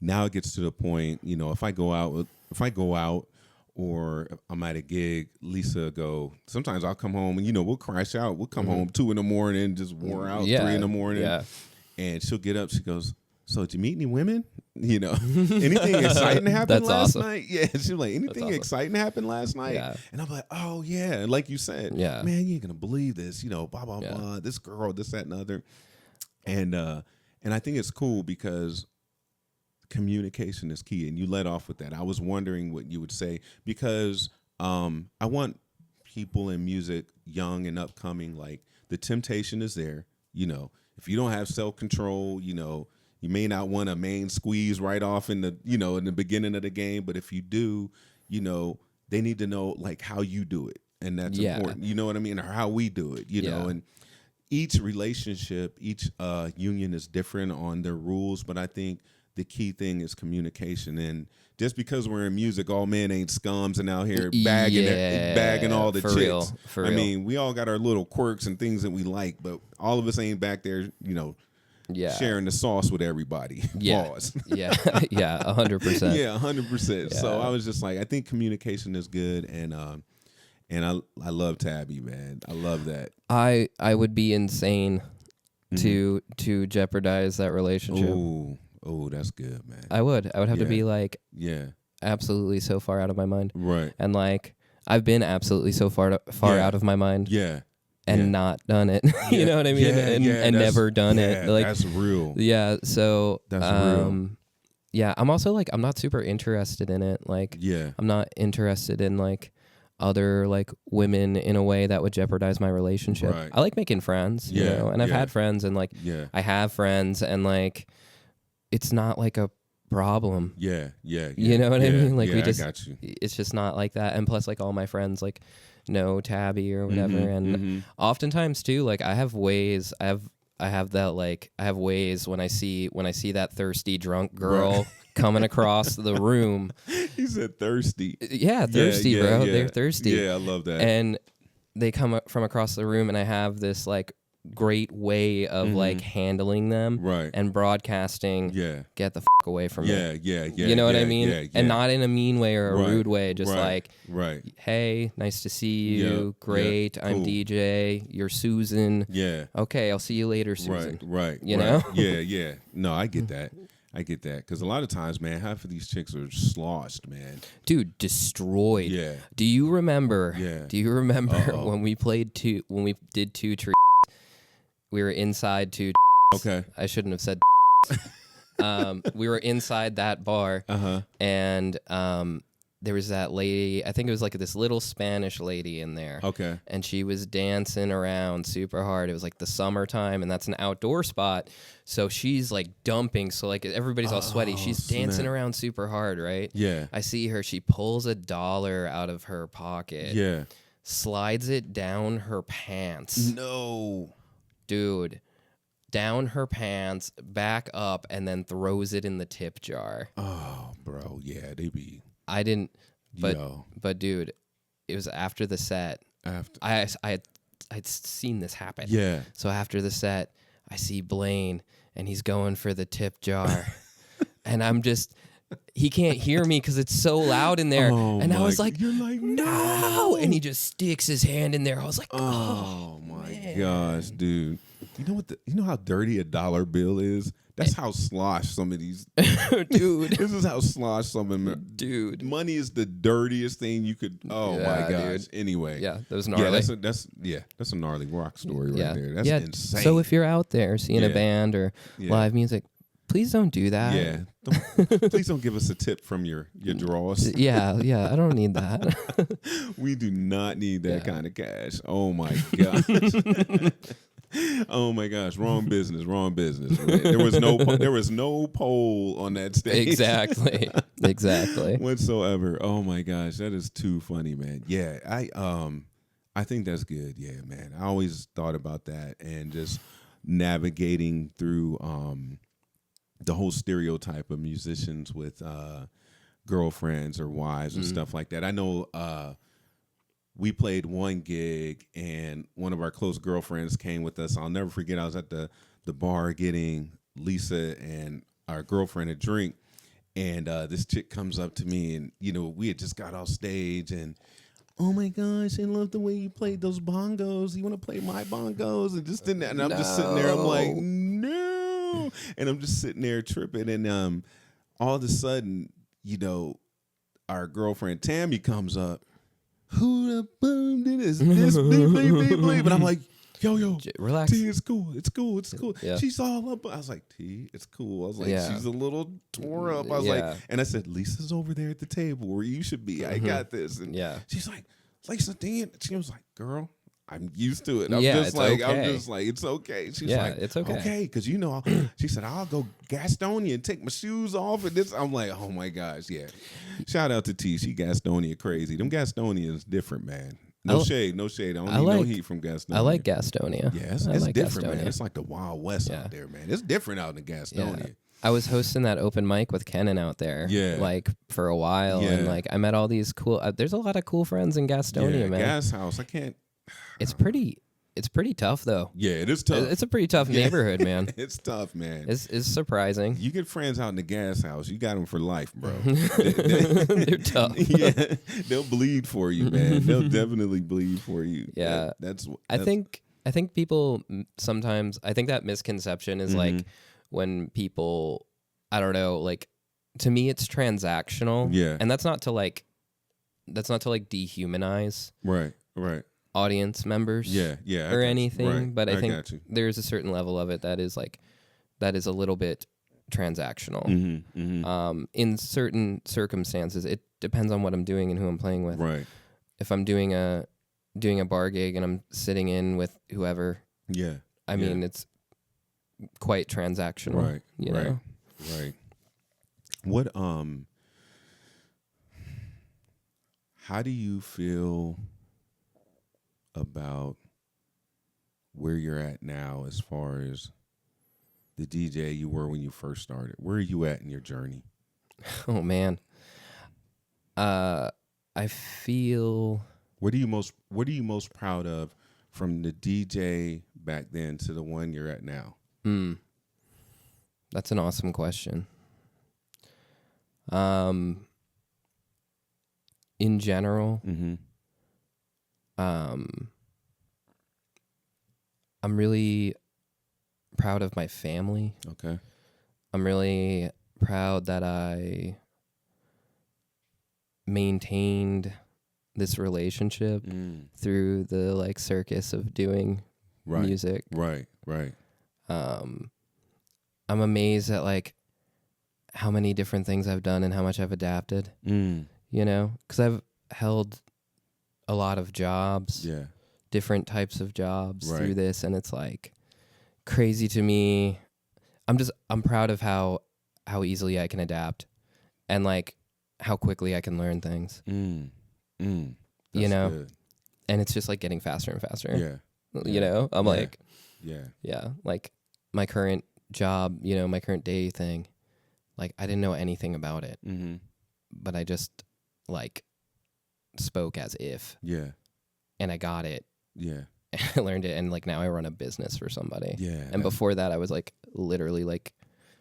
now it gets to the point, you know, if I go out or I'm at a gig, Lisa go, sometimes I'll come home and, you know, we'll crash out. We'll come home 2 a.m, just wore out 3 a.m. Yeah. And she'll get up. She goes, so did you meet any women? You know, anything exciting happened last night? Yeah. She was like, anything exciting happened last night? Yeah. And I'm like, oh, yeah. And like you said, man, you ain't going to believe this, you know, blah, blah, blah, this girl, this, that, and other. And I think it's cool because communication is key, and you led off with that. I was wondering what you would say because I want people in music, young and upcoming, like the temptation is there. You know, if you don't have self-control, you know, you may not want a main squeeze right off in the, you know, in the beginning of the game. But if you do, you know, they need to know like how you do it, and that's important. You know what I mean, or how we do it. You know, and each relationship, each union is different on their rules, but I think the key thing is communication. And just because we're in music, all men ain't scums and out here bagging all the chicks. For real. I mean, we all got our little quirks and things that we like, but all of us ain't back there, you know, sharing the sauce with everybody. Pause. 100%. Yeah, 100%. So I was just like, I think communication is good, and I love Tabby, man. I love that. I would be insane to jeopardize that relationship. Oh, that's good, man. I would have to be like, absolutely so far out of my mind. Right. And like, I've been absolutely so far out of my mind. Yeah. And not done it. You know what I mean? And never done it. Like, that's real. Yeah. So that's real. Yeah. I'm also like, I'm not super interested in it. Like, I'm not interested in like other like women in a way that would jeopardize my relationship. Right. I like making friends, you know, and I've had friends, and like I have friends, and like it's not like a problem. Yeah. You know what I mean? Like we just, I got you. It's just not like that. And plus, like all my friends like know Tabby or whatever, and oftentimes too, like I have ways. I have ways when I see that thirsty drunk girl coming across the room. He said thirsty. Yeah, thirsty, bro. Yeah. They're thirsty. Yeah, I love that. And they come from across the room, and I have this like great way of like handling them and broadcasting. Get the fuck away from me. Yeah. You know what I mean? Yeah. And not in a mean way or a rude way. Just like, right. Hey, nice to see you. Great. Cool. I'm DJ. You're Susan. Yeah. Okay, I'll see you later, Susan. Right. You know? Yeah. No, I get that. Because a lot of times, man, half of these chicks are sloshed, man. Dude, destroyed. Yeah. Do you remember? Yeah. Do you remember when we did 2 trees? We were inside 2. Okay. I shouldn't have said. We were inside that bar, and there was that lady. I think it was like this little Spanish lady in there. Okay. And she was dancing around super hard. It was like the summertime, and that's an outdoor spot. So she's like dumping. So like everybody's all sweaty. She's dancing around super hard, right? Yeah. I see her. She pulls $1 out of her pocket. Yeah. Slides it down her pants. No. Dude, down her pants, back up, and then throws it in the tip jar. Oh, bro. Yeah, they be. I didn't, but dude, it was after the set. I I'd seen this happen. Yeah. So after the set, I see Blaine, and he's going for the tip jar, and I'm just. He can't hear me because it's so loud in there. And I was like, you're like, no. And he just sticks his hand in there. I was like, oh my man. gosh, dude. You know how dirty a dollar bill is? That's how slosh some of these. Dude. This is how slosh some of them. Dude. Money is the dirtiest thing you could. Oh my gosh. Dude. Anyway. Yeah, that was gnarly. That's a gnarly rock story right there. That's insane. So if you're out there seeing a band or live music, please don't do that. Yeah. Please don't give us a tip from your drawers. Yeah. I don't need that. We do not need that kind of cash. Oh my gosh. Oh my gosh. Wrong business. Right? There was no poll on that stage. Exactly. Whatsoever. Oh my gosh. That is too funny, man. Yeah. I think that's good. Yeah, man. I always thought about that and just navigating through the whole stereotype of musicians with girlfriends or wives and stuff like that. I know we played one gig and one of our close girlfriends came with us. I'll never forget. I was at the bar getting Lisa and our girlfriend a drink, and this chick comes up to me, and we had just got off stage, and oh my gosh, I love the way you played those bongos. You want to play my bongos? And just didn't. And I'm just sitting there. I'm like, no. And I'm just sitting there tripping, and all of a sudden, our girlfriend Tabby comes up. Who the boom did this? Bleep. And I'm like, yo, relax. T, it's cool. Yeah. She's all up. I was like, T, it's cool. I was like, she's a little tore up. I was like, and I said, Lisa's over there at the table where you should be. I got this. And she's like, Lisa, Dan. She was like, girl, I'm used to it. I'm just like, it's okay. She's like, it's okay. Okay, because she said, I'll go Gastonia and take my shoes off and this. I'm like, oh my gosh, yeah. Shout out to T. She Gastonia crazy. Them Gastonians different, man. No shade. I don't need no heat from Gastonia. I like Gastonia. Yeah, it's different, man. It's like the Wild West out there, man. It's different out in Gastonia. Yeah. I was hosting that open mic with Kenan out there, like for a while, and like I met all these cool. There's a lot of cool friends in Gastonia, man. Gas House, I can't. It's pretty tough though. Yeah, it is tough. It's a pretty tough neighborhood, man. It's tough, man. It's surprising. You get friends out in the Gas House, you got them for life, bro. They're tough. Yeah, they'll bleed for you, man. They'll definitely bleed for you. Yeah, I think people sometimes. I think that misconception is like when people. I don't know. Like to me, it's transactional. Yeah, and that's not to dehumanize. Right. Audience members or anything, but I think there's a certain level of it that is a little bit transactional. In certain circumstances, it depends on what I'm doing and who I'm playing with. Right. If I'm doing a bar gig and I'm sitting in with whoever, I mean it's quite transactional. Right. You know? Right. What how do you feel about where you're at now as far as the DJ you were when you first started? Where are you at in your journey? Oh man. I feel What are you most proud of from the DJ back then to the one you're at now? That's an awesome question. In general, I'm really proud of my family. Okay. I'm really proud that I maintained this relationship through the circus of doing music. Right. I'm amazed at how many different things I've done and how much I've adapted. Because I've held a lot of jobs, different types of jobs through this, and it's crazy to me. I'm proud of how easily I can adapt and how quickly I can learn things. That's good. And it's just getting faster and faster. I'm my current job, my current day thing, I didn't know anything about it, but I just spoke as if, and I got it, I learned it, and like now I run a business for somebody. Yeah. And before that, I was like literally like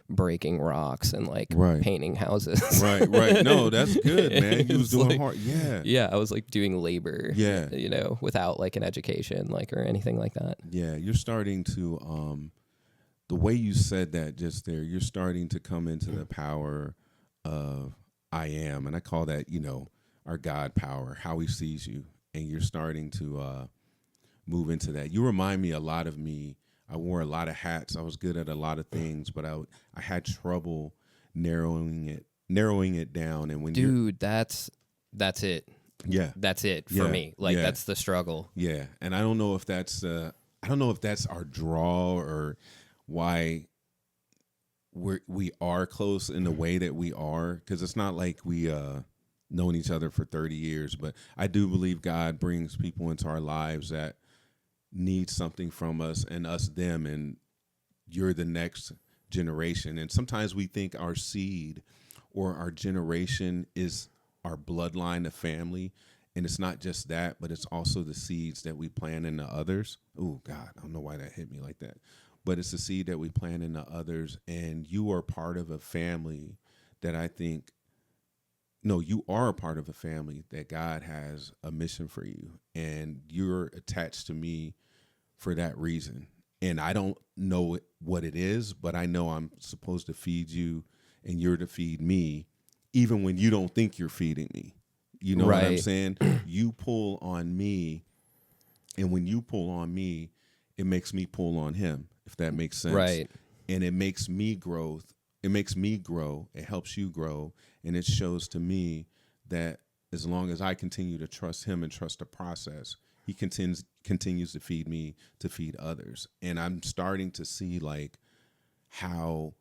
breaking rocks and like painting houses. Right. No, that's good, man. You was doing like, hard. Yeah. Yeah, I was like doing labor. Yeah. You know, without like an education, like or anything like that. Yeah, you're starting to the way you said that just there, you're starting to come into the power of I am, and I call that, you know, our God power, how he sees you, and you're starting to move into that. You remind me a lot of me. I wore a lot of hats. I was good at a lot of things, but I had trouble narrowing it down. And when that's it. Yeah, that's it for me. Like that's the struggle. Yeah, and I don't know if that's our draw or why we are close in the way that we are, because it's not like we known each other for 30 years, but I do believe God brings people into our lives that need something from us and us them, and you're the next generation. And sometimes we think our seed or our generation is our bloodline of family, and it's not just that, but it's also the seeds that we plant into others. Oh God, I don't know why that hit me like that, but it's the seed that we plant into others. And you are part of a family that you are a part of a family that God has a mission for you, and you're attached to me for that reason. And I don't know what it is, but I know I'm supposed to feed you and you're to feed me, even when you don't think you're feeding me. You know what I'm saying? You pull on me, and when you pull on me, it makes me pull on him, if that makes sense. Right. And it makes me grow. It makes me grow. It helps you grow. And it shows to me that as long as I continue to trust him and trust the process, he continues to feed me to feed others. And I'm starting to see like how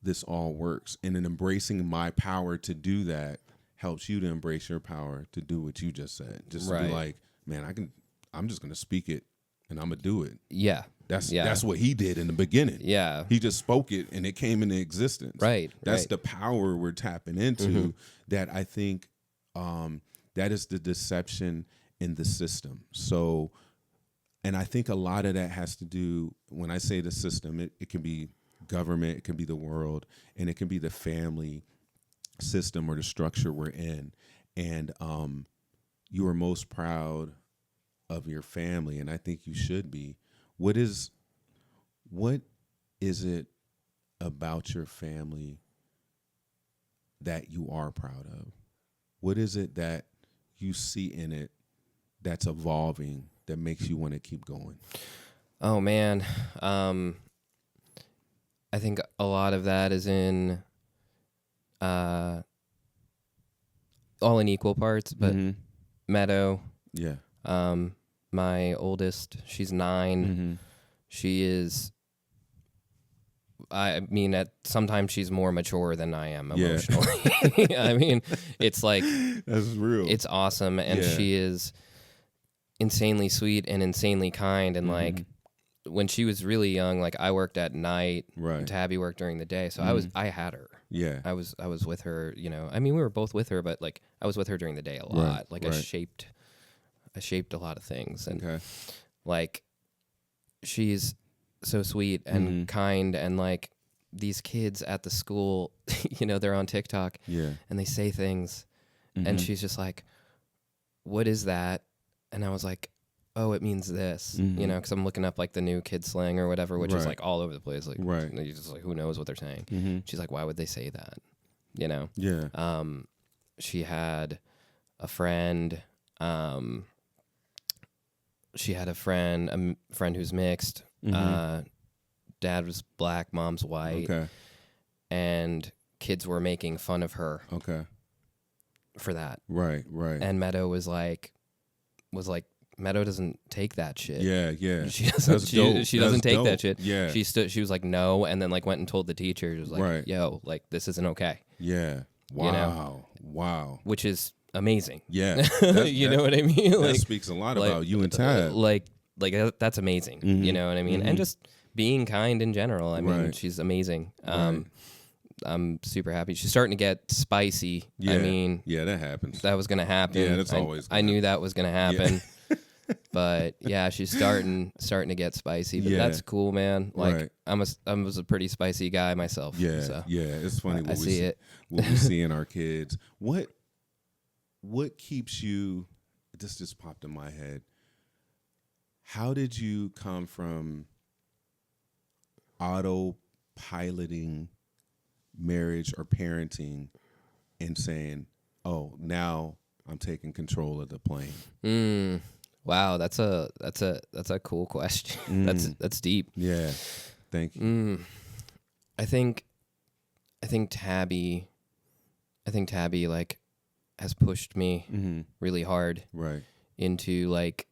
this all works. And in embracing my power to do that helps you to embrace your power to do what you just said. Just to be like, man, I'm just going to speak it and I'm going to do it. Yeah. That's what he did in the beginning. Yeah. He just spoke it and it came into existence. Right. That's the power we're tapping into, that I think that is the deception in the system. So, and I think a lot of that has to do, when I say the system, it can be government, it can be the world, and it can be the family system or the structure we're in. And you are most proud of your family, and I think you should be. What is it about your family that you are proud of? What is it that you see in it that's evolving that makes you want to keep going? Oh man, I think a lot of that is in all in equal parts, but Meadow. Yeah. My oldest, she's 9. She is, I mean, sometimes she's more mature than I am emotionally. I mean, it's like, that's real. It's awesome. And she is insanely sweet and insanely kind. And like, when she was really young, like I worked at night, right? Tabby worked during the day. So I had her. Yeah. I was with her, you know, I mean, we were both with her, but like I was with her during the day a lot. Right, like I shaped a lot of things, and like she's so sweet and kind, and like these kids at the school, you know, they're on TikTok, and they say things, and she's just like, "What is that?" And I was like, "Oh, it means this," you know, because I'm looking up like the new kid slang or whatever, which is like all over the place, like you just like who knows what they're saying. She's like, "Why would they say that?" You know? Yeah. She had a friend. She had a friend who's mixed. Dad was black, mom's white. Okay. And kids were making fun of her. Okay. For that. Right. And Meadow was like, Meadow doesn't take that shit. Yeah. She doesn't take that shit. Yeah. She was like, no, and then like went and told the teacher. She was like, yo, like this isn't okay. Yeah. Wow. You know? Wow. Which is amazing. Yeah. You know what I mean? That speaks a lot about you and Tab. Like that's amazing. You know what I mean? And just being kind in general. I mean, she's amazing. I'm super happy. She's starting to get spicy. Yeah. I mean, that happens. That was going to happen. Yeah, that's always I knew that was going to happen. But yeah, she's starting to get spicy. But that's cool, man. Like I was a pretty spicy guy myself. Yeah, so yeah. It's funny I see it. What we see in our kids. What keeps you? This just popped in my head. How did you come from autopiloting marriage or parenting and saying, "Oh, now I'm taking control of the plane"? Wow, that's a cool question. That's deep. Yeah, thank you. I think Tabby like has pushed me really hard into like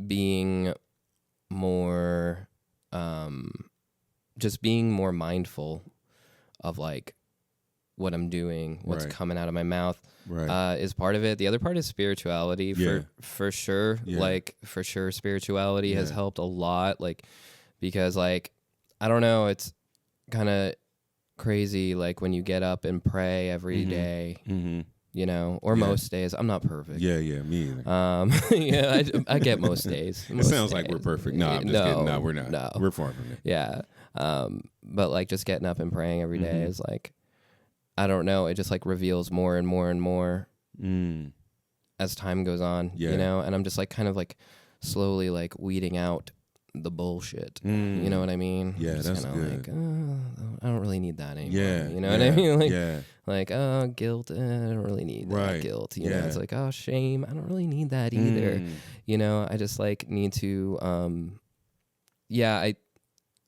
being more just being more mindful of like what I'm doing, what's coming out of my mouth is part of it. The other part is spirituality for sure. Yeah. Like for sure spirituality has helped a lot, like because like I don't know, it's kind of crazy like when you get up and pray every day. You know, or most days. I'm not perfect. Yeah, me either. Yeah, I get most days. It sounds like we're perfect. No, I'm just kidding. No, we're not. No. We're far from it. Yeah. But like just getting up and praying every day is like, I don't know. It just like reveals more and more and more as time goes on, you know? And I'm just like kind of like slowly like weeding out the bullshit. You know what I mean? Yeah, just that's good. Like, I don't really need that anymore. Yeah, you know what I mean? Like, guilt. I don't really need that guilt. You know, it's like, oh, shame. I don't really need that either. You know, I just like need to.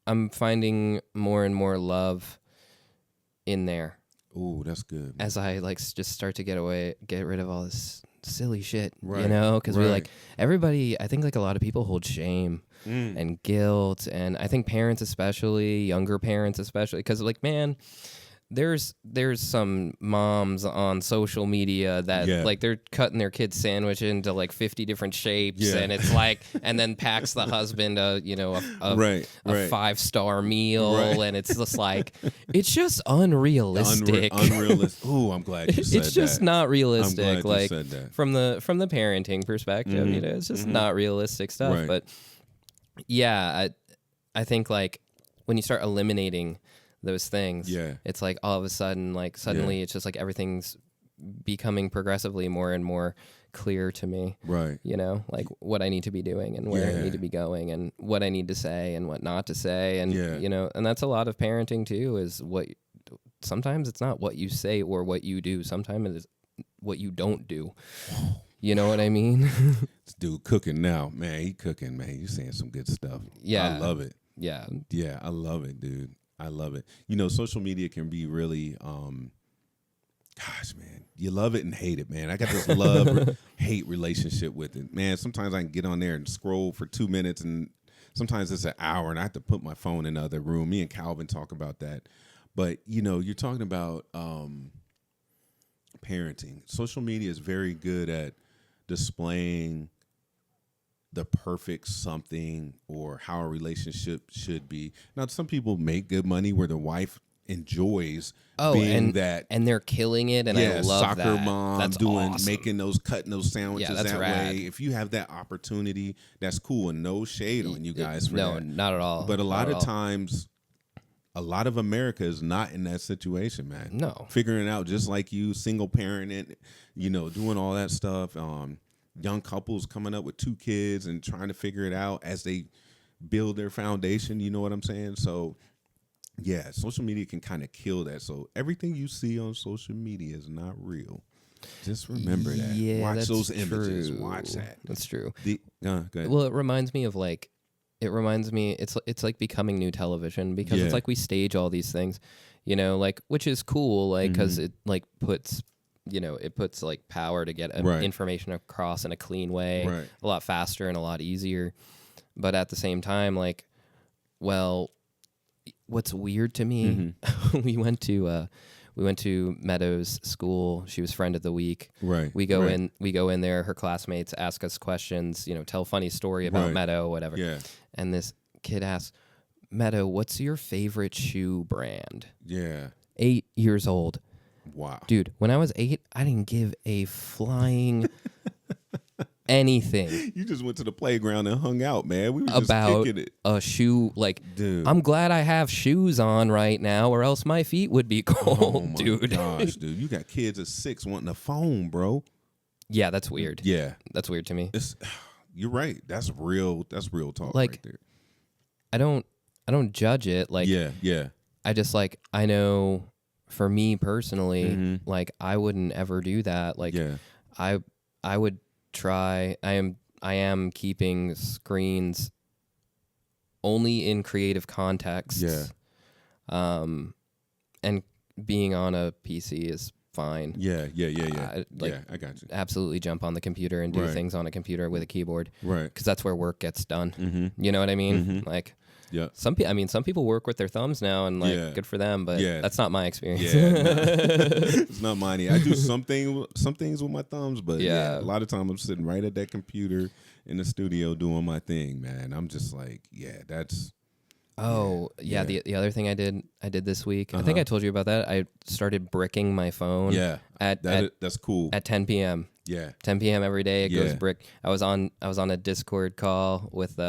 I'm finding more and more love in there. Ooh, that's good. As I like just start to get rid of all this silly shit, you know, because we like everybody. I think like a lot of people hold shame and guilt, and I think parents especially, younger parents especially, because like man, there's some moms on social media that like they're cutting their kid's sandwich into like 50 different shapes, and it's like, and then packs the husband a 5-star meal, and it's just like it's just unrealistic. Unrealistic. Ooh, I'm glad you said that. It's just not realistic. I'm glad like you said that. from the parenting perspective, you know, it's just not realistic stuff. But yeah, I think like when you start eliminating those things, it's like all of a sudden, like suddenly it's just like everything's becoming progressively more and more clear to me, you know, like what I need to be doing and where I need to be going and what I need to say and what not to say, and you know, and that's a lot of parenting too, is sometimes it's not what you say or what you do, sometimes it is what you don't do. You know what I mean? This dude cooking now, man. He cooking, man. You saying some good stuff. I love it. Yeah, I love it, dude. I love it. You know, social media can be really, gosh, man, you love it and hate it, man. I got this love-hate relationship with it. Man, sometimes I can get on there and scroll for 2 minutes, and sometimes it's an hour, and I have to put my phone in the other room. Me and Calvin talk about that. But, you know, you're talking about parenting. Social media is very good at displaying the perfect something or how a relationship should be. Now, some people make good money where the wife enjoys being that, and they're killing it. And I love soccer that. mom, that's doing awesome. Making cutting those sandwiches that rad. way. If you have that opportunity, that's cool, and no shade on you guys for that. No, not at all. But a lot of times, a lot of America is not in that situation, man. No, figuring it out just like you, single parent, and you know, doing all that stuff. Young couples coming up with 2 kids and trying to figure it out as they build their foundation. You know what I'm saying? So, yeah, social media can kind of kill that. So everything you see on social media is not real. Just remember that. Yeah, watch that's those images. True. Watch that. That's true. Go ahead. Well, it reminds me, it's like becoming new television, because it's like we stage all these things, you know, like, which is cool, like, because it like puts, you know, it puts like power to get information across in a clean way, a lot faster and a lot easier. But at the same time, like, well, what's weird to me, we went to Meadows' school. She was friend of the week. We go in there. Her classmates ask us questions. You know, tell a funny story about Meadow, whatever. Yeah. And this kid asks, Meadow, what's your favorite shoe brand? Yeah. 8 years old. Wow. Dude, when I was 8, I didn't give a flying anything. You just went to the playground and hung out, man. We were just kicking it. A shoe. Like, dude, I'm glad I have shoes on right now, or else my feet would be cold, dude. Gosh, dude, you got kids at 6 wanting a phone, bro. Yeah, that's weird. Yeah, that's weird to me. You're right. That's real talk, like, right there. I don't judge it. Like, yeah. I just like, I know for me personally, like, I wouldn't ever do that. Like, I would try. I am keeping screens only in creative contexts. Yeah. And being on a PC is fine. Yeah. I got you. Absolutely jump on the computer and do things on a computer with a keyboard. Right. Because that's where work gets done. You know what I mean? Like, yeah. Some people work with their thumbs now, and like, good for them. But that's not my experience. Yeah, it's not mine. I do some things with my thumbs, but a lot of times I'm sitting right at that computer in the studio doing my thing, man. I'm just like, that's. Oh yeah. The other thing I did this week. I think I told you about that. I started bricking my phone. Yeah, that's cool. At 10 p.m. Yeah, 10 p.m. every day. It goes brick. I was on a Discord call with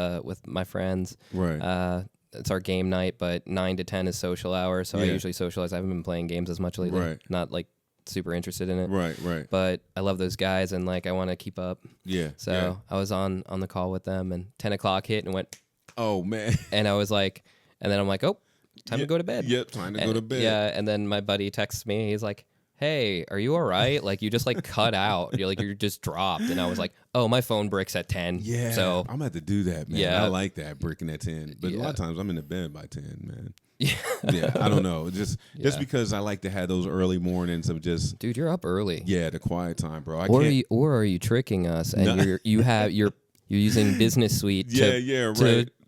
my friends. Right. It's our game night, but 9 to 10 is social hour. So I usually socialize. I haven't been playing games as much lately. Right. Not like super interested in it. Right. But I love those guys, and like, I want to keep up. Yeah. So I was on the call with them, and 10 o'clock hit and went. Oh man. And I was like, and then I'm like, oh, time to go to bed. Yep, time to go to bed. Yeah, and then my buddy texts me. He's like, hey, are you all right? Like, you just like cut out. You're just dropped. And I was like, oh, my phone bricks at 10. Yeah, so I'm gonna have to do that, man. Yeah. I like that, bricking at 10. But a lot of times I'm in the bed by 10, man. Yeah, I don't know. Just because I like to have those early mornings of just, dude, you're up early. Yeah, the quiet time, bro. Or are you tricking us? And you're using Business Suite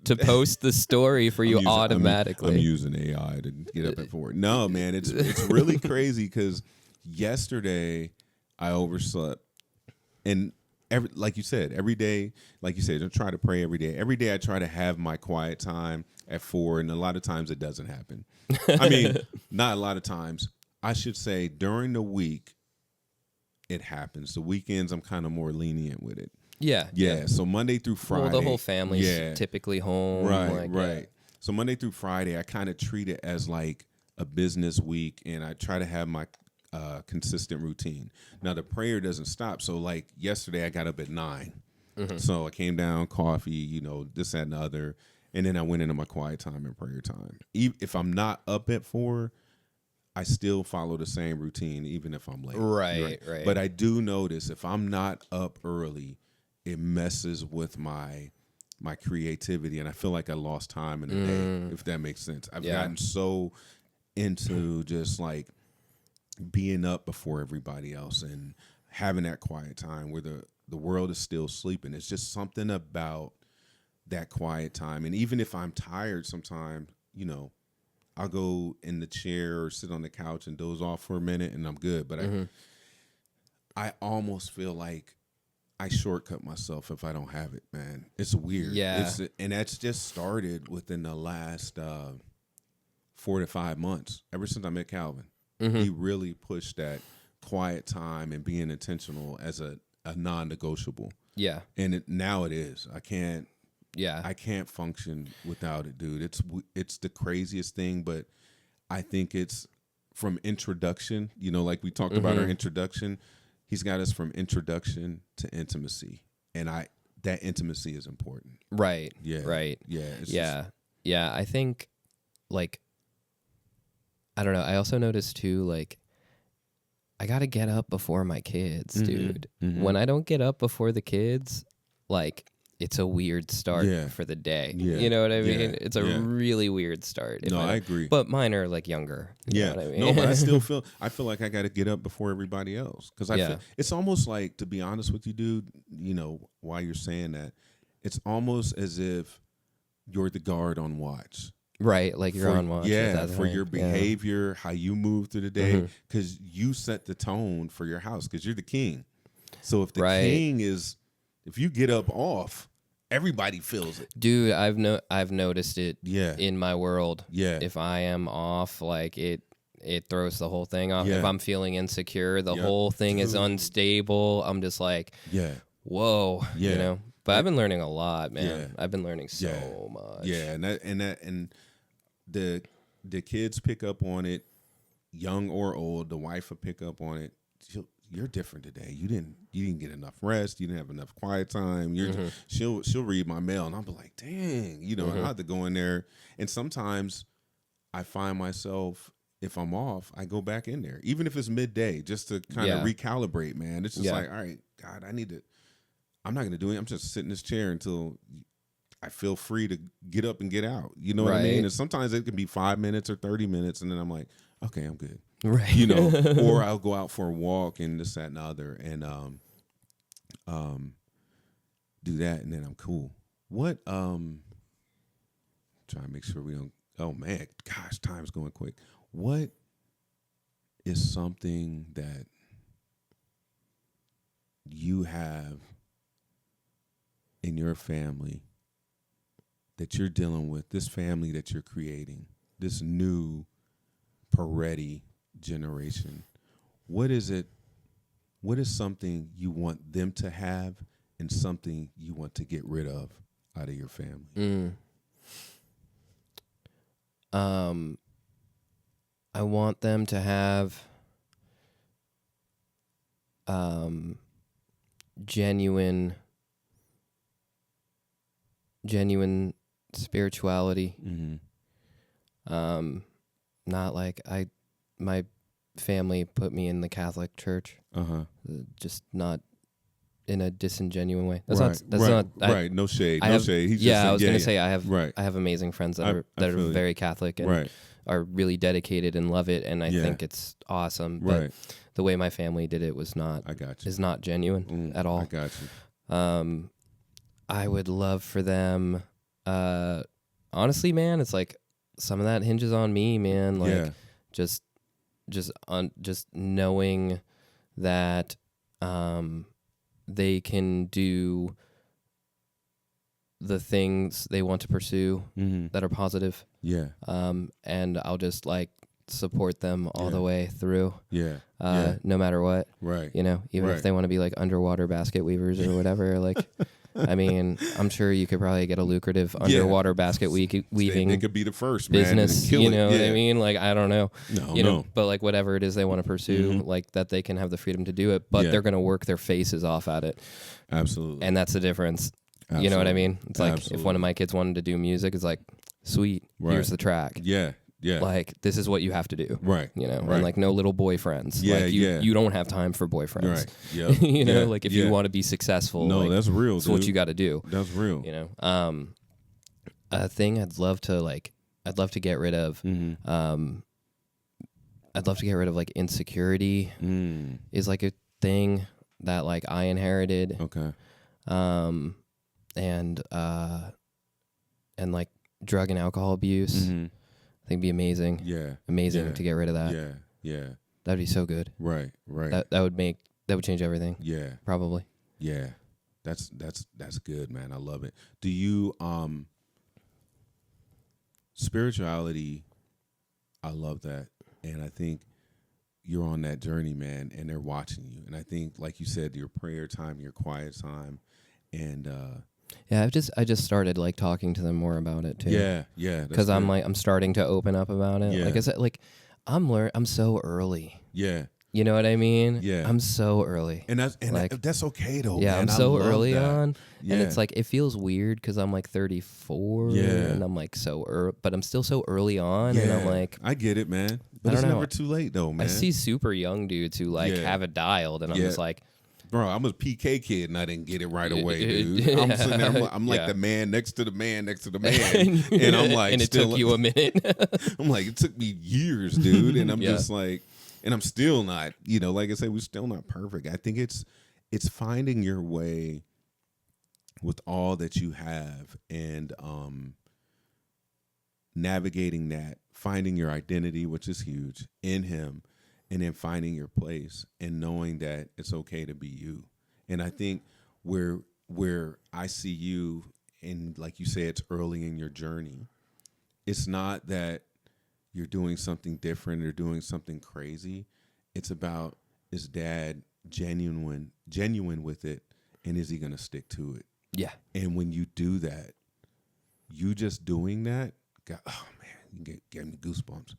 to post the story for you automatically. I'm using AI to get up at 4. No, man, it's really crazy because yesterday I overslept, and like you said, every day, like you said, I try to pray every day. Every day I try to have my quiet time at 4, and a lot of times it doesn't happen. I mean, not a lot of times. I should say during the week it happens. The weekends I'm kind of more lenient with it. Yeah. So Monday through Friday. Well, the whole family's typically home. Right. So Monday through Friday, I kind of treat it as like a business week, and I try to have my consistent routine. Now, the prayer doesn't stop. So like yesterday, I got up at 9. So I came down, coffee, this, that, and the other. And then I went into my quiet time and prayer time. If I'm not up at 4, I still follow the same routine, even if I'm late. Right. But I do notice if I'm not up early, it messes with my creativity, and I feel like I lost time in the day, if that makes sense. I've gotten so into just like being up before everybody else and having that quiet time where the world is still sleeping. It's just something about that quiet time. And even if I'm tired sometimes, I'll go in the chair or sit on the couch and doze off for a minute and I'm good. But I almost feel like I shortcut myself if I don't have it, man. It's weird. Yeah. And that's just started within the last 4 to 5 months. Ever since I met Calvin, he really pushed that quiet time and being intentional as a non-negotiable. Yeah. And now it is. I can't function without it, dude. It's the craziest thing, but I think it's from introduction, like we talked about our introduction. He's got us from introduction to intimacy, and that intimacy is important. Right. Yeah. Right. Yeah. Yeah. I think, like, I don't know. I also noticed too, like, I got to get up before my kids, dude. When I don't get up before the kids, like, it's a weird start for the day. Yeah. You know what I mean? It's a really weird start. I agree. But mine are like younger. You know what I mean? No, but I feel like I got to get up before everybody else. Because feel it's almost like, to be honest with you, dude, while you're saying that, it's almost as if you're the guard on watch. Right, like you're on watch. Yeah, for your behavior, how you move through the day, because you set the tone for your house, because you're the king. So if the king is, if you get up off, everybody feels it. Dude, I've noticed it in my world. Yeah. If I am off, like it throws the whole thing off. If I'm feeling insecure, the whole thing is unstable. I'm just like, whoa, Yeah. you know. But I've been learning a lot, man. Yeah. I've been learning so much. Yeah, and the kids pick up on it, young or old. The wife will pick up on it. You're different today. You didn't get enough rest. You didn't have enough quiet time. She'll read my mail, and I'll be like, dang, you know. And I have to go in there. And sometimes I find myself, if I'm off, I go back in there, even if it's midday, just to kind of recalibrate. Man, it's just like, all right, God, I'm not gonna do it. I'm just sitting in this chair until I feel free to get up and get out. You know what I mean? And sometimes it can be 5 minutes or 30 minutes, and then I'm like, okay, I'm good. Right. You know, or I'll go out for a walk and this, that, and the other, and do that, and then I'm cool. What trying to make sure we don't. Oh man, gosh, time's going quick. What is something that you have in your family that you're dealing with, this family that you're creating, this new Paredi generation? What is it? What is something you want them to have and something you want to get rid of out of your family? I want them to have genuine spirituality. Not like my family put me in the Catholic Church. Just not in a disingenuine way. That's not right. No shade. No shade. He's I was gonna say I have amazing friends that are you. very Catholic and are really dedicated and love it, and I think it's awesome. But the way my family did it was not. Is not genuine at all. I got you. I would love for them. Honestly, man, it's like some of that hinges on me, man. Like just knowing that they can do the things they want to pursue that are positive. And I'll just like support them all the way through. No matter what. Right. You know, even if they want to be like underwater basket weavers or whatever, like I mean, I'm sure you could probably get a lucrative underwater basket weaving. It could be the first business. Man, you know what I mean? Like I don't know. No. But like whatever it is they want to pursue, like that they can have the freedom to do it, but they're gonna work their faces off at it. Absolutely. And that's the difference. Absolutely. You know what I mean? It's like if one of my kids wanted to do music, it's like, sweet, here's the track. Yeah. Like this is what you have to do. Right. You know, and like no little boyfriends. Yeah. Like you don't have time for boyfriends. Right. Yep. You know, like if you want to be successful, no, like, that's real. That's what you got to do. That's real. You know, a thing I'd love to get rid of. I'd love to get rid of like insecurity. Is like a thing that like I inherited. Okay. And like drug and alcohol abuse. I think it'd be amazing. Amazing to get rid of that. That'd be so good. Right. That would change everything. Probably. That's good, man. I love it. Do you spirituality? I love that, and I think you're on that journey, man. And they're watching you, and I think, like you said, your prayer time, your quiet time, and I just started like talking to them more about it too. Because I'm starting to open up about it. Like I said, like I'm so early. You know what I mean? I'm so early. And that's okay though. Yeah, man. I'm so early on. Yeah. And it's like it feels weird because I'm like 34 and I'm like but I'm still so early on and I'm like I get it, man. But it's never too late though, man. I see super young dudes who like have it dialed and I'm just like, bro, I'm a PK kid and I didn't get it right away, dude. I'm sitting there, I'm like the man next to the man next to the man. And I'm like, and it took you a minute. I'm like, it took me years, dude. And I'm just like, and I'm still not, you know, like I said, we're still not perfect. I think it's finding your way with all that you have and navigating that, finding your identity, which is huge, in him. And then finding your place and knowing that it's okay to be you. And I think where I see you, and like you say, it's early in your journey. It's not that you're doing something different or doing something crazy. It's about, is dad genuine with it And is he going to stick to it? Yeah. And when you do that, you just doing that, God, oh man, you gave me goosebumps.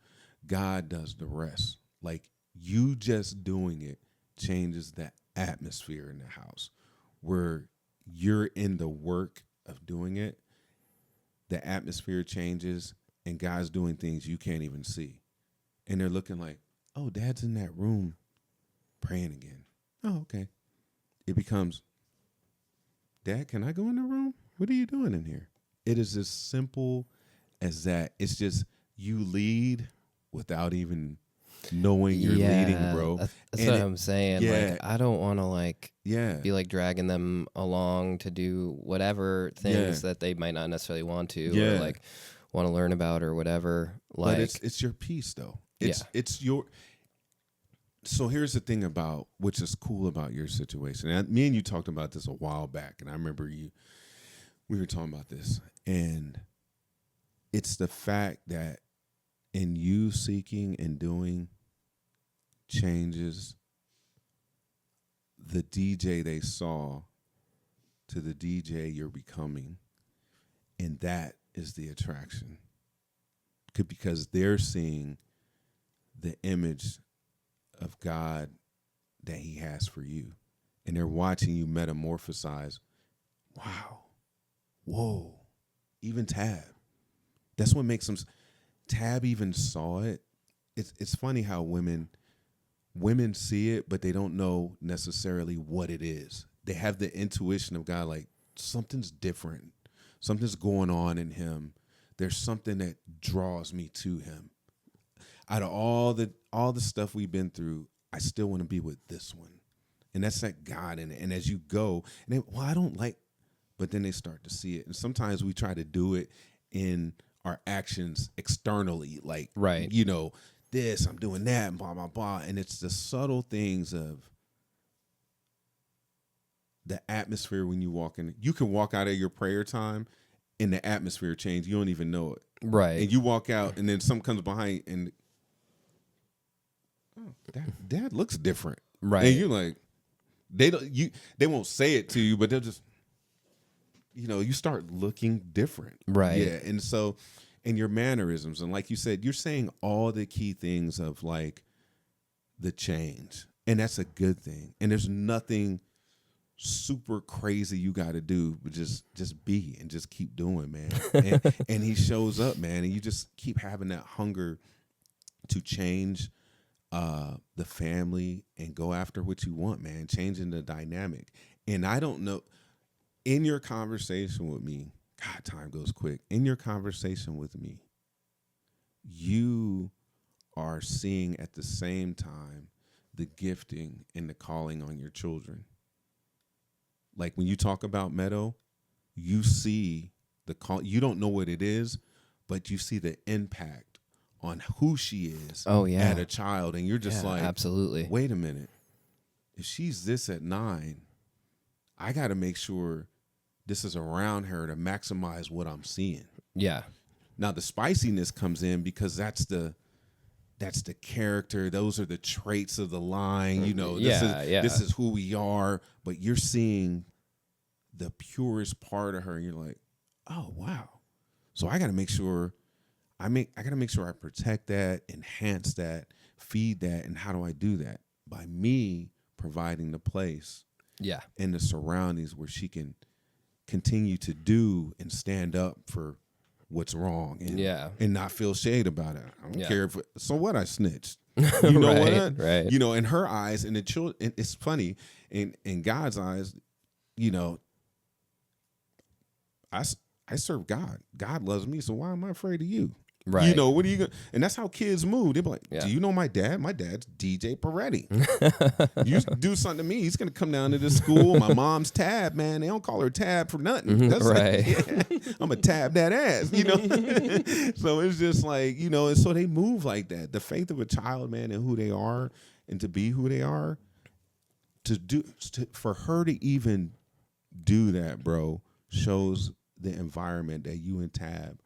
God does the rest. Like, you just doing it changes the atmosphere in the house where you're in the work of doing it. The atmosphere changes and God's doing things you can't even see. And they're looking like, oh, Dad's in that room praying again. Oh, okay. It becomes, Dad, can I go in the room? What are you doing in here? It is as simple as that. It's just you lead without even knowing you're leading, bro. That's what I'm saying. Yeah. Like, I don't want to be like dragging them along to do whatever things that they might not necessarily want to or like want to learn about or whatever. Like, but it's your piece though. It's your. So here's the thing about which is cool about your situation. And me and you talked about this a while back, and I remember we were talking about this, and it's the fact that in you seeking and doing changes the DJ they saw to the DJ you're becoming, and that is the attraction. Because they're seeing the image of God that he has for you, and they're watching you metamorphosize. Wow. Whoa. Even Tab. That's what makes them. Tab even saw it. It's funny how women see it, but they don't know necessarily what it is. They have the intuition of God, like something's different. Something's going on in him. There's something that draws me to him. Out of all the stuff we've been through, I still want to be with this one. And that's that God in it. And as you go, and I don't like, but then they start to see it. And sometimes we try to do it in our actions externally, like, this, I'm doing that, and blah, blah, blah. And it's the subtle things of the atmosphere when you walk in. You can walk out of your prayer time and the atmosphere change. You don't even know it. Right. And you walk out and then something comes behind and Dad looks different. Right. And you're like, they won't say it to you, but they'll just, you start looking different. Right. Yeah. And so, and your mannerisms, and like you said, you're saying all the key things of like the change, and that's a good thing. And there's nothing super crazy you got to do, but just be and just keep doing, man. And he shows up, man, and you just keep having that hunger to change the family and go after what you want, man, changing the dynamic. And I don't know, in your conversation with me, God, time goes quick. In your conversation with me, you are seeing at the same time the gifting and the calling on your children. Like when you talk about Meadow, you see the call. You don't know what it is, but you see the impact on who she is at a child. And you're just like, absolutely. Wait a minute. If she's this at 9, I got to make sure this is around her to maximize what I'm seeing. Yeah. Now the spiciness comes in because that's the character. Those are the traits of the line. This is who we are. But you're seeing the purest part of her, and you're like, oh wow. So I got to make sure I protect that, enhance that, feed that. And how do I do that? By me providing the place, and the surroundings where she can continue to do and stand up for what's wrong and not feel shade about it. I don't care if so what I snitched. You know what? Right. In her eyes and the children, it's funny, in God's eyes, I serve God. God loves me, so why am I afraid of you? Right. What are you gonna? And that's how kids move. They're like, do you know my dad? My dad's DeeJay Paredi. You do something to me, he's gonna come down to this school. My mom's Tab, man. They don't call her Tab for nothing. That's I'm a tab that ass, So it's just like, and so they move like that. The faith of a child, man, and who they are, and to be who they are, for her to even do that, bro, shows the environment that you and Tab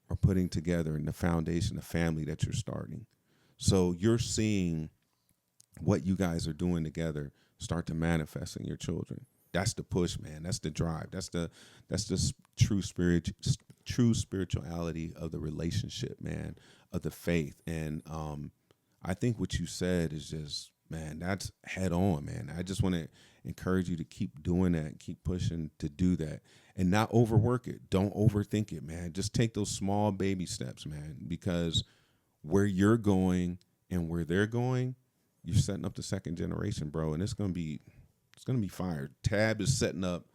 are putting together and the foundation, the family that you're starting. So you're seeing what you guys are doing together start to manifest in your children. That's the push, man. That's the drive. That's the true spirituality of the relationship, man, of the faith. And I think what you said is just, man, that's head on, man. I just want to encourage you to keep doing that, keep pushing to do that, and not overwork it. Don't overthink it, man. Just take those small baby steps, man, because where you're going and where they're going, you're setting up the second generation, bro, and it's gonna be fire. Tab is setting up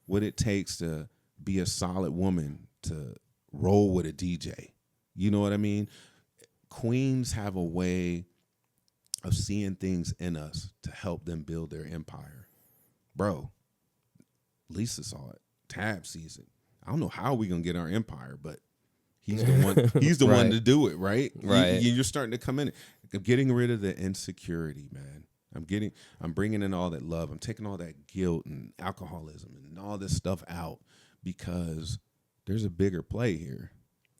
what it takes to be a solid woman to roll with a DJ. You know what I mean? Queens have a way of seeing things in us to help them build their empire. Bro, Lisa saw it. Tab sees it. I don't know how we're going to get our empire, but he's the one. He's the right. one to do it, right? Right. You're starting to come in. I'm getting rid of the insecurity, man. I'm bringing in all that love. I'm taking all that guilt and alcoholism and all this stuff out because there's a bigger play here.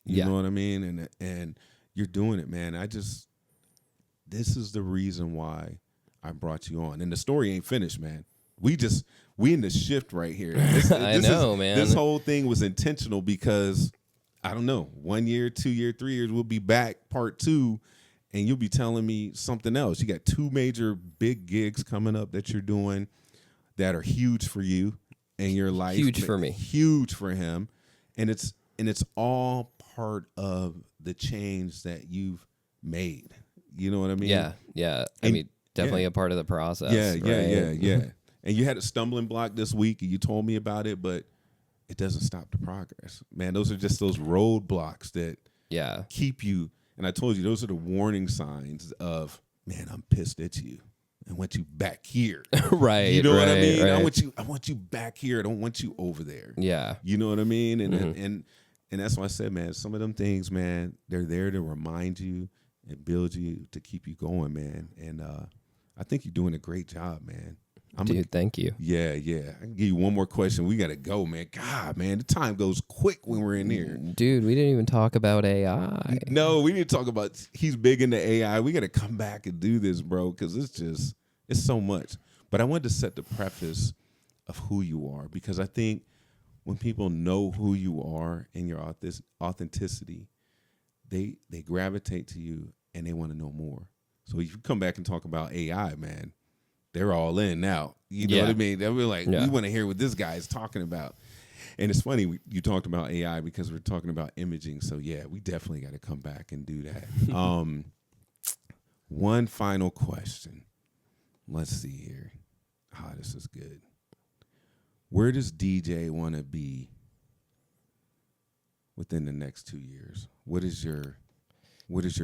You know what I mean? And you're doing it, man. This is the reason why I brought you on. And the story ain't finished, man. We in the shift right here. Man. This whole thing was intentional because, I don't know, 1 year, 2 year, 3 years, we'll be back part 2, and you'll be telling me something else. You got 2 major big gigs coming up that you're doing that are huge for you and your life. Huge for me. Huge for him. And it's all part of the change that you've made. You know what I mean? Yeah. I mean, definitely a part of the process. Yeah. And you had a stumbling block this week, and you told me about it, but it doesn't stop the progress. Man, those are just those roadblocks that keep you. And I told you, those are the warning signs of, man, I'm pissed at you. I want you back here. Right. You know what I mean? Right. I want you back here. I don't want you over there. Yeah. You know what I mean? And that's why I said, man, some of them things, man, they're there to remind you and build you to keep you going, man. And I think you're doing a great job, man. Dude, thank you. Yeah. I can give you one more question. We got to go, man. God, man, the time goes quick when we're in here. Dude, we didn't even talk about AI. No, we need to talk about, he's big into AI. We got to come back and do this, bro, because it's so much. But I wanted to set the preface of who you are, because I think when people know who you are and your authenticity, they gravitate to you and they want to know more. So if you come back and talk about AI, man, they're all in now. You know what I mean? They'll be like, we want to hear what this guy is talking about. And it's funny, you talked about AI because we're talking about imaging. So, yeah, we definitely got to come back and do that. One final question. Let's see here. This is good. Where does DJ want to be within the next 2 years? What is your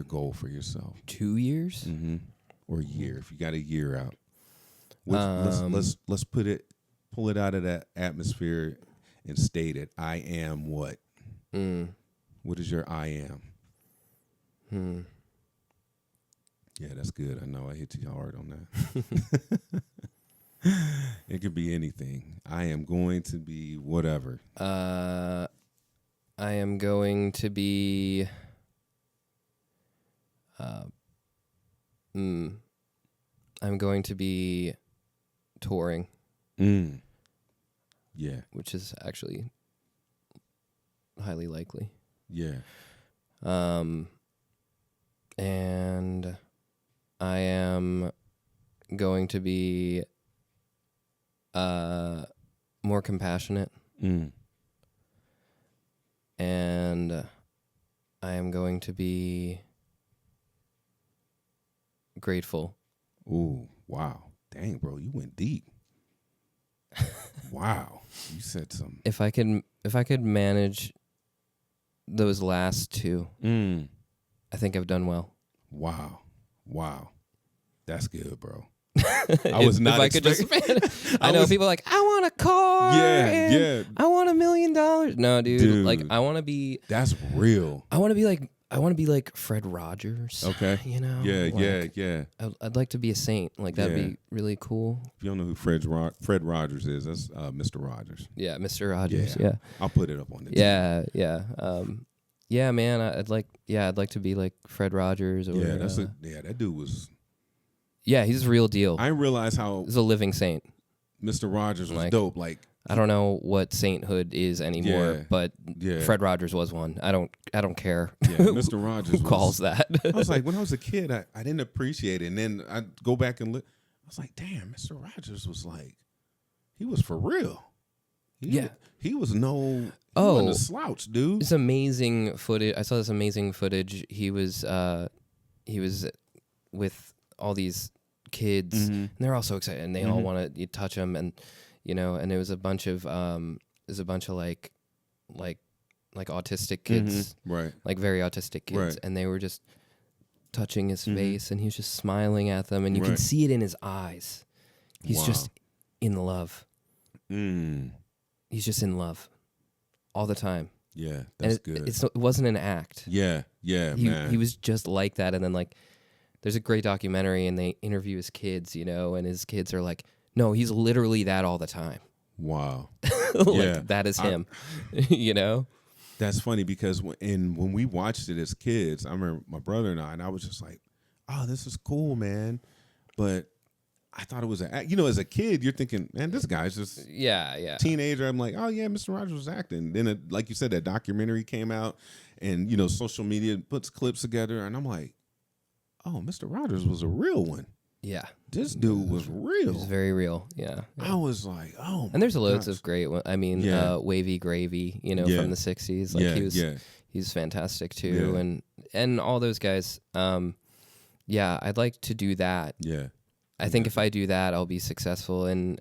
goal for yourself? 2 years? Mm-hmm. Or a year, if you got a year out. Let's pull it out of that atmosphere and state it. I am what? What is your I am? Yeah, that's good. I know I hit you hard on that. It could be anything. I am going to be whatever. I am going to be I'm going to be touring. Yeah. Which is actually highly likely. Yeah. And I am going to be more compassionate. And I am going to be grateful. Ooh, wow. Dang, bro, you went deep. Wow. You said something. If I could manage those last two, I think I've done well. Wow. That's good, bro. I was not expecting. I know people are like, I want a car. Yeah. I want $1 million. No, dude. Like, I want to be. That's real. I want to be like Fred Rogers. Okay. You know. Yeah. I'd like to be a saint. Like, that'd be really cool. If you don't know who Fred Rogers is, that's Mr. Rogers. Yeah, Mr. Rogers. Yeah. I'll put it up on the TV. Yeah. Yeah, man. I'd like to be like Fred Rogers. Or, that dude was. Yeah, he's a real deal. I didn't realize how he's a living saint. Mr. Rogers was dope. Like, I don't know what sainthood is anymore, but Fred Rogers was one. I don't care. Yeah, Mr. Rogers who calls that. I was like, when I was a kid, I didn't appreciate it. And then I go back and look. I was like, damn, Mr. Rogers was like, he was for real. He was no wasn't a slouch, dude. It's amazing footage. I saw this amazing footage. He was with all these kids, and they're all so excited, and they all want to touch him, and and it was a bunch of like autistic kids, right? Like very autistic kids, and they were just touching his face, and he was just smiling at them, and you can see it in his eyes. He's just in love. He's just in love all the time. Yeah, that's good. It wasn't an act. Yeah, man. He was just like that, and then like, there's a great documentary, and they interview his kids, and his kids are like, no, he's literally that all the time. Wow. That is him. That's funny because when we watched it as kids, I remember my brother and I was just like, oh, this is cool, man. But I thought it was as a kid, you're thinking, man, this guy's just teenager. I'm like, oh yeah, Mr. Rogers was acting. Then like you said, that documentary came out, and social media puts clips together, and I'm like, oh, Mr. Rogers was a real one. Yeah. This dude was real. He was very real. Yeah. I was like, oh my And there's loads of great ones. I mean, Wavy Gravy, from the 60s. Like he's fantastic too. And all those guys. I'd like to do that. Yeah. I think if I do that, I'll be successful in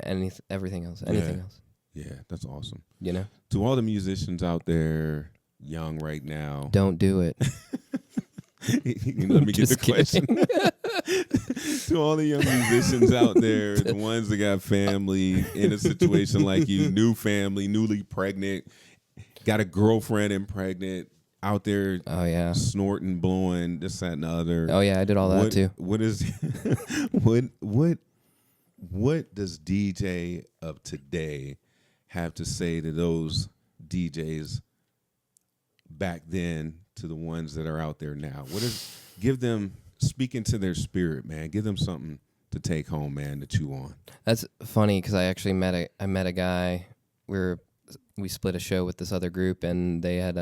everything else. Anything else. Yeah, that's awesome. To all the musicians out there young right now. Don't do it. Let me get the question. To all the young musicians out there, the ones that got family in a situation like you, new family, newly pregnant, got a girlfriend and pregnant, out there snorting, blowing, this, that, and the other. Oh yeah, I did all that too. What is what does DJ of today have to say to those DJs back then to the ones that are out there now? Give them, speak into their spirit, man. Give them something to take home, man, to chew on. That's funny because I actually met a guy. We split a show with this other group, and they had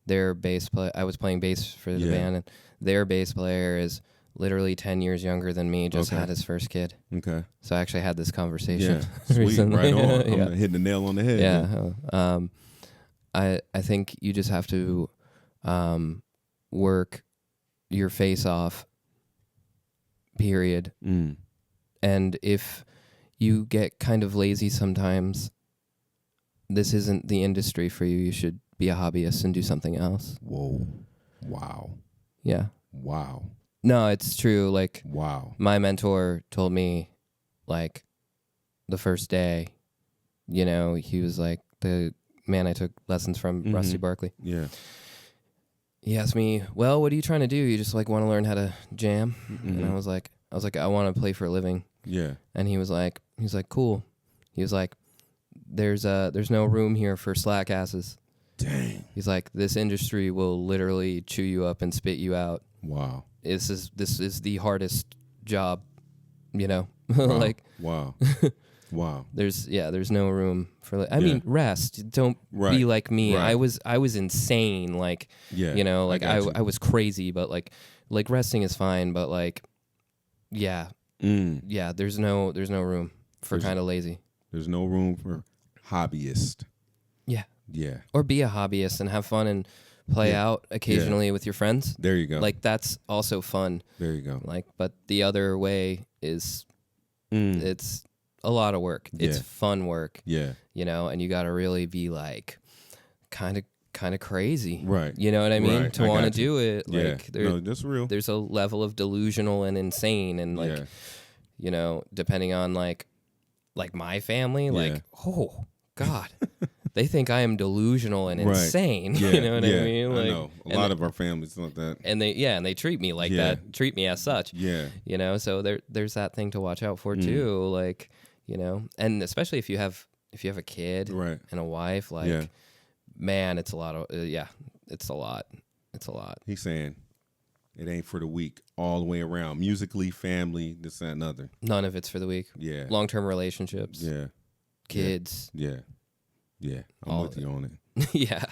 their bass player. I was playing bass for the band, and their bass player is literally 10 years younger than me. Just had his first kid. Okay. So I actually had this conversation. Sweet, recently. right on. I'm hitting the nail on the head. Yeah. I think you just have to work your face off, period. And if you get kind of lazy sometimes, this isn't the industry for you. You should be a hobbyist and do something else. Whoa. Wow. Yeah. Wow. No, it's true. Like, wow. My mentor told me, like, the first day, he was like, the man I took lessons from, Rusty Barkley. Yeah. He asked me, well, what are you trying to do? You just like want to learn how to jam? And I was like, I want to play for a living. Yeah. And he was like, cool. He was like, there's no room here for slack asses. Dang. He's like, this industry will literally chew you up and spit you out. Wow. This is the hardest job, Wow. like, wow. Wow. There's no room for. I mean, rest. Don't be like me. Right. I was insane. Like, I was crazy. But like resting is fine. But like, there's no room for kind of lazy. There's no room for hobbyist. Yeah. Yeah. Or be a hobbyist and have fun and play out occasionally with your friends. There you go. Like, that's also fun. There you go. Like, but the other way is, it's a lot of work. It's fun work. Yeah. And you got to really be like kind of crazy. Right. You know what I mean? Right. To want to do it. Yeah. Like, No, that's real. There's a level of delusional and insane, and like, depending on like my family, like, oh God, they think I am delusional and insane. Yeah. You know what I mean? Like, I know. A lot of our families like that. And they treat me like that. Treat me as such. Yeah. So there's that thing to watch out for too. Like, and especially if you have a kid and a wife, like, man, it's a lot of it's a lot. It's a lot. He's saying, It ain't for the weak all the way around. Musically, family, this, that, and other. None of it's for the weak. Yeah. Long-term relationships. Yeah. Kids. Yeah. Yeah. I'm with you on it. Yeah.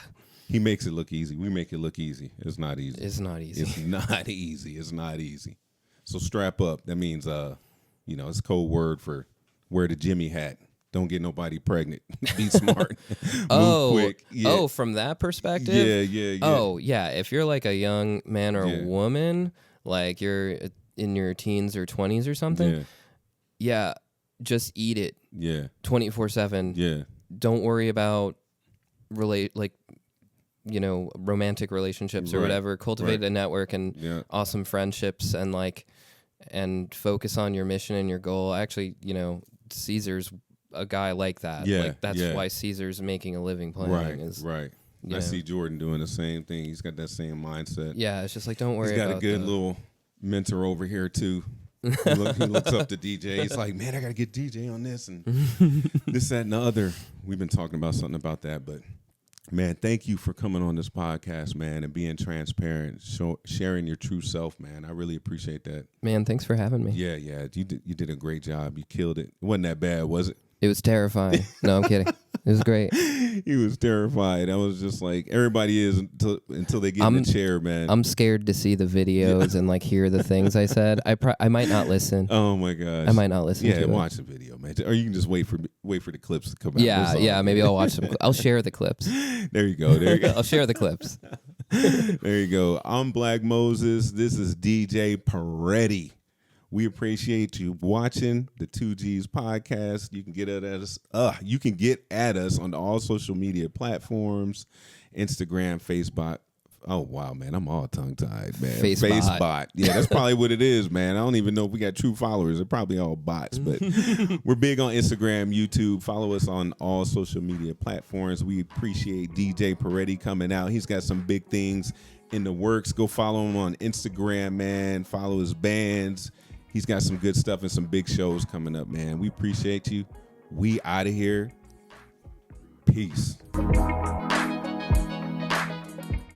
He makes it look easy. We make it look easy. It's not easy. It's not easy. It's not easy. It's not easy. So strap up. That means, it's code word for wear the Jimmy hat. Don't get nobody pregnant. Be smart. Move quick. Yeah. Oh, from that perspective? Yeah. Oh, yeah. If you're like a young man or woman, like you're in your teens or 20s or something, just eat it. Yeah. 24/7. Yeah. Don't worry about romantic relationships or whatever. Cultivate a network and awesome friendships and focus on your mission and your goal. Actually, Caesar's a guy like that. Yeah, that's why Caesar's making a living playing. Right. I see Jordan doing the same thing. He's got that same mindset. Yeah, it's just like, don't worry about He's got a good little mentor over here, too. He looks up to DeeJay. He's like, man, I got to get DeeJay on this and this, that, and the other. We've been talking about something about that, but man, thank you for coming on this podcast, man, and being transparent, sharing your true self, man. I really appreciate that. Man, thanks for having me. Yeah. You did a great job. You killed it. It wasn't that bad, was it? It was terrifying. No, I'm kidding. It was great. He was terrified. I was just like, everybody is until they get in the chair, man. I'm scared to see the videos and hear the things I said. I might not listen. Oh my gosh. I might not listen. Yeah, watch the video, man. Or you can just wait for the clips to come out. Yeah. Maybe I'll watch them. I'll share the clips. There you go. I'll share the clips. There you go. I'm BlaqueMozes. This is DeeJay Paredi. We appreciate you watching the 2Gs podcast. You can get at us. You can get at us on all social media platforms, Instagram, Facebook. Oh wow, man, I'm all tongue tied, man. Facebot. Yeah, that's probably what it is, man. I don't even know if we got true followers. They're probably all bots, but we're big on Instagram, YouTube. Follow us on all social media platforms. We appreciate DeeJay Paredi coming out. He's got some big things in the works. Go follow him on Instagram, man. Follow his bands. He's got some good stuff and some big shows coming up, man. We appreciate you. We out of here. Peace.